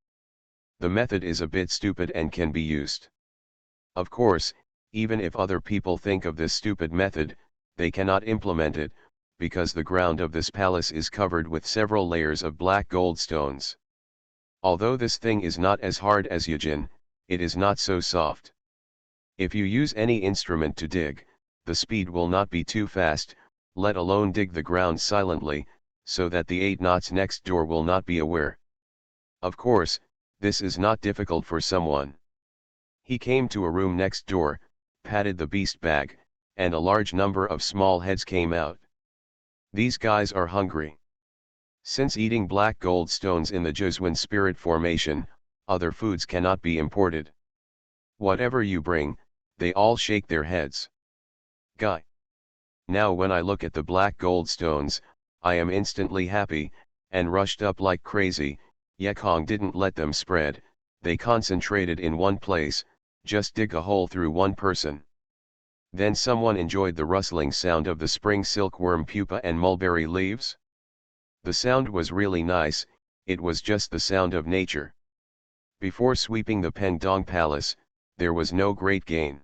The method is a bit stupid and can be used. Of course, even if other people think of this stupid method, they cannot implement it, because the ground of this palace is covered with several layers of black gold stones. Although this thing is not as hard as Yujin, it is not so soft. If you use any instrument to dig, the speed will not be too fast, let alone dig the ground silently, so that the 8 knots next door will not be aware. Of course, this is not difficult for someone. He came to a room next door, patted the beast bag, and a large number of small heads came out. These guys are hungry. Since eating black gold stones in the Juzwen spirit formation, other foods cannot be imported. Whatever you bring, they all shake their heads. Guy. Now when I look at the black gold stones, I am instantly happy, and rushed up like crazy. Ye Kong didn't let them spread, they concentrated in one place, just dig a hole through one person. Then someone enjoyed the rustling sound of the spring silkworm pupa and mulberry leaves. The sound was really nice, it was just the sound of nature. Before sweeping the Pengdong Palace, there was no great gain.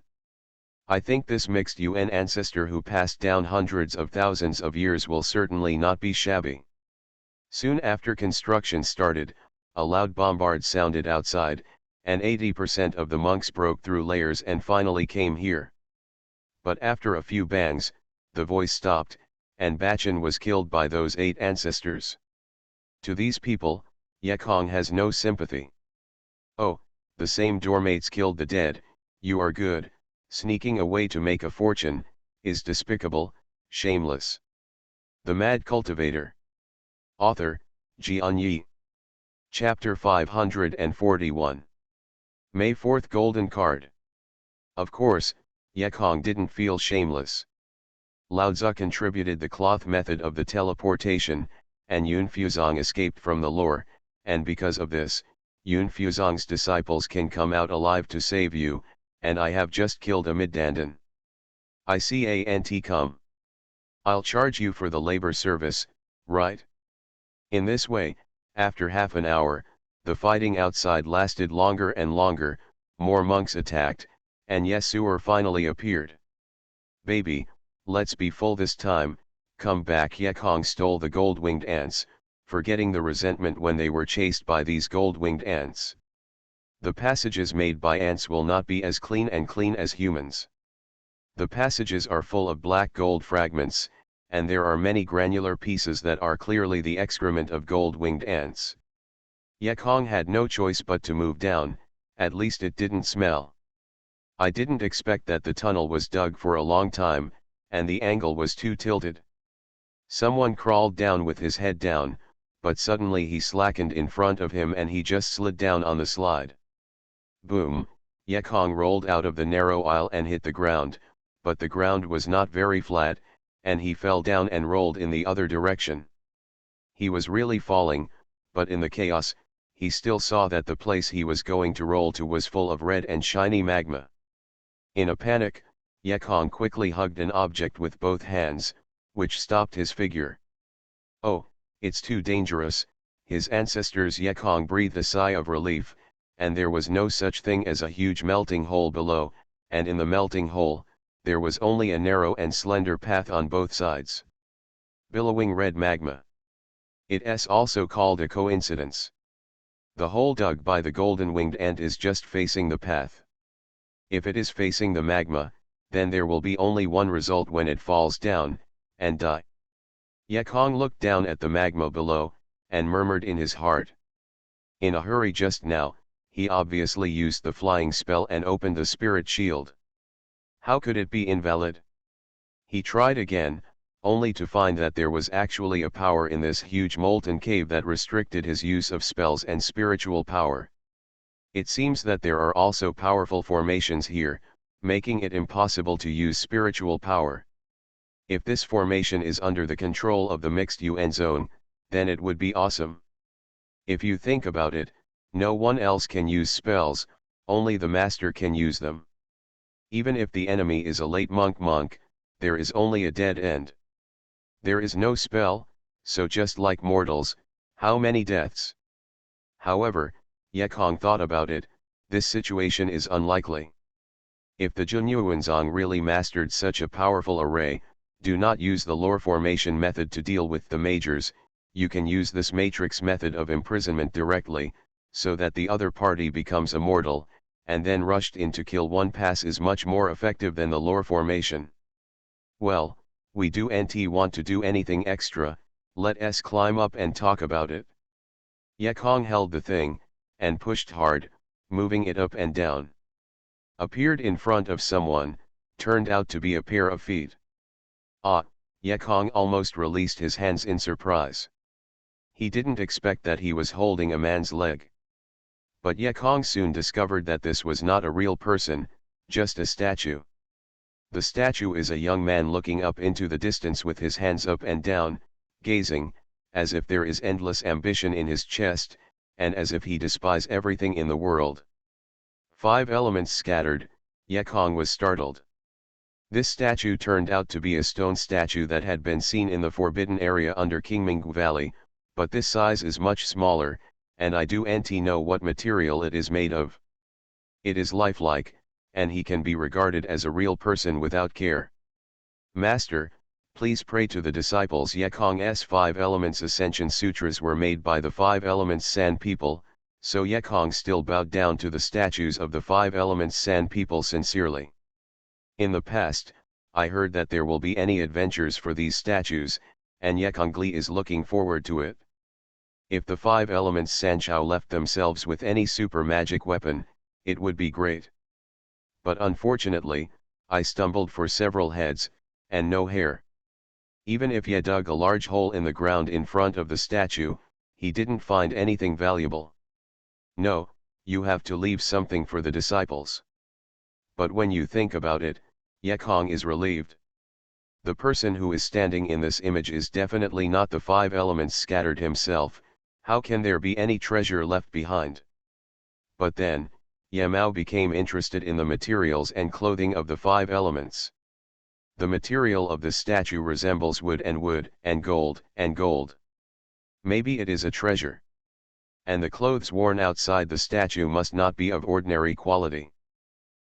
I think this mixed UN ancestor who passed down hundreds of thousands of years will certainly not be shabby. Soon after construction started, a loud bombard sounded outside, and 80% of the monks broke through layers and finally came here. But after a few bangs, the voice stopped, and Bachin was killed by those 8 ancestors. To these people, Ye Kong has no sympathy. Oh, the same dormates killed the dead, you are good, sneaking away to make a fortune, is despicable, shameless. The Mad Cultivator. Author, Xianxia. Chapter 541. May 4th Golden Card. Of course, Ye Kong didn't feel shameless. Lao Tzu contributed the cloth method of the teleportation, and Yun Fuzong escaped from the lore, and because of this, Yun Fuzong's disciples can come out alive to save you, and I have just killed a middandan. I can't come. I'll charge you for the labor service, right? In this way, after half an hour, the fighting outside lasted longer and longer, more monks attacked, and Yesuer finally appeared. Baby, let's be full this time, come back. Ye Kong stole the gold-winged ants, forgetting the resentment when they were chased by these gold-winged ants. The passages made by ants will not be as clean as humans. The passages are full of black gold fragments, and there are many granular pieces that are clearly the excrement of gold-winged ants. Ye Kong had no choice but to move down, at least it didn't smell. I didn't expect that the tunnel was dug for a long time, and the angle was too tilted. Someone crawled down with his head down, but suddenly he slackened in front of him and he just slid down on the slide. Boom, Ye Kong rolled out of the narrow aisle and hit the ground, but the ground was not very flat, and he fell down and rolled in the other direction. He was really falling, but in the chaos, he still saw that the place he was going to roll to was full of red and shiny magma. In a panic, Ye Kong quickly hugged an object with both hands, which stopped his figure. Oh, it's too dangerous, his ancestors. Ye Kong breathed a sigh of relief, and there was no such thing as a huge melting hole below, and in the melting hole, there was only a narrow and slender path on both sides. Billowing red magma. It's also called a coincidence. The hole dug by the golden-winged ant is just facing the path. If it is facing the magma, then there will be only one result when it falls down, and die. Ye Kong looked down at the magma below, and murmured in his heart. In a hurry just now, he obviously used the flying spell and opened the spirit shield. How could it be invalid? He tried again, only to find that there was actually a power in this huge molten cave that restricted his use of spells and spiritual power. It seems that there are also powerful formations here, making it impossible to use spiritual power. If this formation is under the control of the mixed UN zone, then it would be awesome. If you think about it, no one else can use spells, only the master can use them. Even if the enemy is a late monk, there is only a dead end. There is no spell, so just like mortals, how many deaths? However, Yekong thought about it, this situation is unlikely. If the Junyuanzong really mastered such a powerful array, do not use the lore formation method to deal with the majors, you can use this matrix method of imprisonment directly, so that the other party becomes immortal, and then rushed in to kill one pass is much more effective than the lore formation. Well, we don't want to do anything extra, let us climb up and talk about it. Yekong held the thing, and pushed hard, moving it up and down. Appeared in front of someone, turned out to be a pair of feet. Ah, Yekong almost released his hands in surprise. He didn't expect that he was holding a man's leg. But Yekong soon discovered that this was not a real person, just a statue. The statue is a young man looking up into the distance with his hands up and down, gazing, as if there is endless ambition in his chest, and as if he despises everything in the world. 5 elements scattered, Yekong was startled. This statue turned out to be a stone statue that had been seen in the forbidden area under Qingming Valley, but this size is much smaller, and I don't know what material it is made of. It is lifelike, and he can be regarded as a real person without care. Master, please pray to the disciples. Yekong's 5 elements ascension sutras were made by the 5 elements San people, so Yekong still bowed down to the statues of the 5 elements San people sincerely. In the past, I heard that there will be any adventures for these statues, and Yekongli is looking forward to it. If the 5 elements Sanchao left themselves with any super magic weapon, it would be great. But unfortunately, I stumbled for several heads, and no hair. Even if Ye dug a large hole in the ground in front of the statue, he didn't find anything valuable. No, you have to leave something for the disciples. But when you think about it, Yekong is relieved. The person who is standing in this image is definitely not the 5 elements scattered himself. How can there be any treasure left behind? But then, Yamao became interested in the materials and clothing of the 5 elements. The material of the statue resembles wood, and gold. Maybe it is a treasure. And the clothes worn outside the statue must not be of ordinary quality.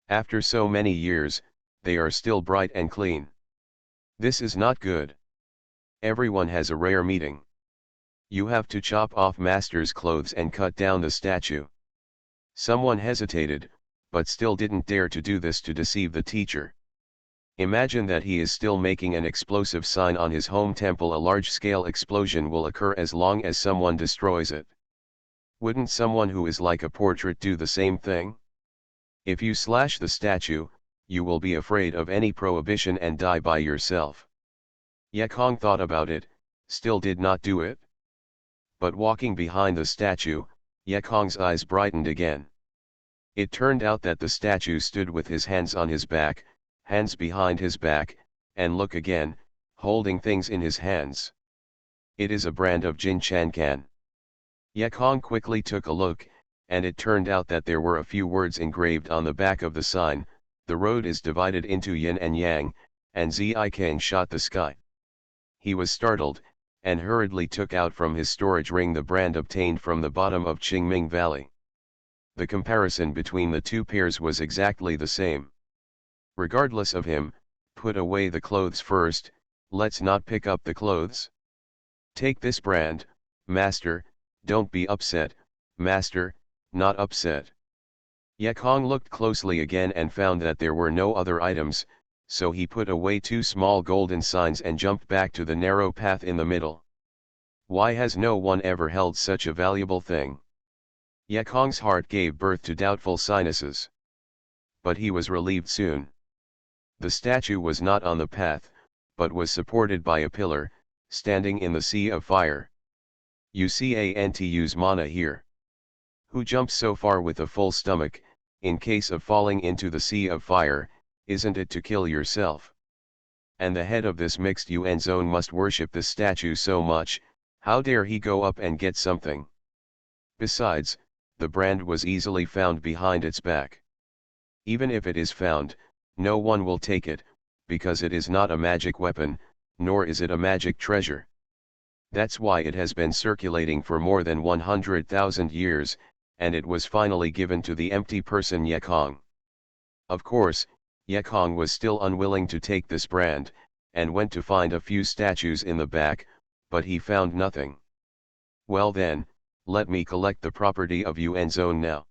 After so many years, they are still bright and clean. This is not good. Everyone has a rare meeting. You have to chop off master's clothes and cut down the statue. Someone hesitated, but still didn't dare to do this to deceive the teacher. Imagine that he is still making an explosive sign on his home temple. A large-scale explosion will occur as long as someone destroys it. Wouldn't someone who is like a portrait do the same thing? If you slash the statue, you will be afraid of any prohibition and die by yourself. Yekong thought about it, still did not do it. But walking behind the statue, Yekong's eyes brightened again. It turned out that the statue stood with his hands on his back, hands behind his back, and look again, holding things in his hands. It is a brand of Jin Chankan. Yekong quickly took a look, and it turned out that there were a few words engraved on the back of the sign. The road is divided into yin and yang, and Zikang shot the sky. He was startled, and hurriedly took out from his storage ring the brand obtained from the bottom of Qingming Valley. The comparison between the two pairs was exactly the same. Regardless of him, put away the clothes first, let's not pick up the clothes. Take this brand, master, don't be upset, master, not upset. Yekong looked closely again and found that there were no other items, so he put away 2 small golden signs and jumped back to the narrow path in the middle. Why has no one ever held such a valuable thing? Yekong's heart gave birth to doubtful sinuses. But he was relieved soon. The statue was not on the path, but was supported by a pillar, standing in the sea of fire. You can't use mana here. Who jumps so far with a full stomach, in case of falling into the sea of fire, isn't it to kill yourself? and the head of this mixed UN zone must worship the statue so much, how dare he go up and get something? Besides, the brand was easily found behind its back. Even if it is found, no one will take it, because it is not a magic weapon, nor is it a magic treasure. That's why it has been circulating for more than 100,000 years, and it was finally given to the empty person Yekong. Of course, Yekong was still unwilling to take this brand, and went to find a few statues in the back, but he found nothing. Well then, let me collect the property of UN zone now.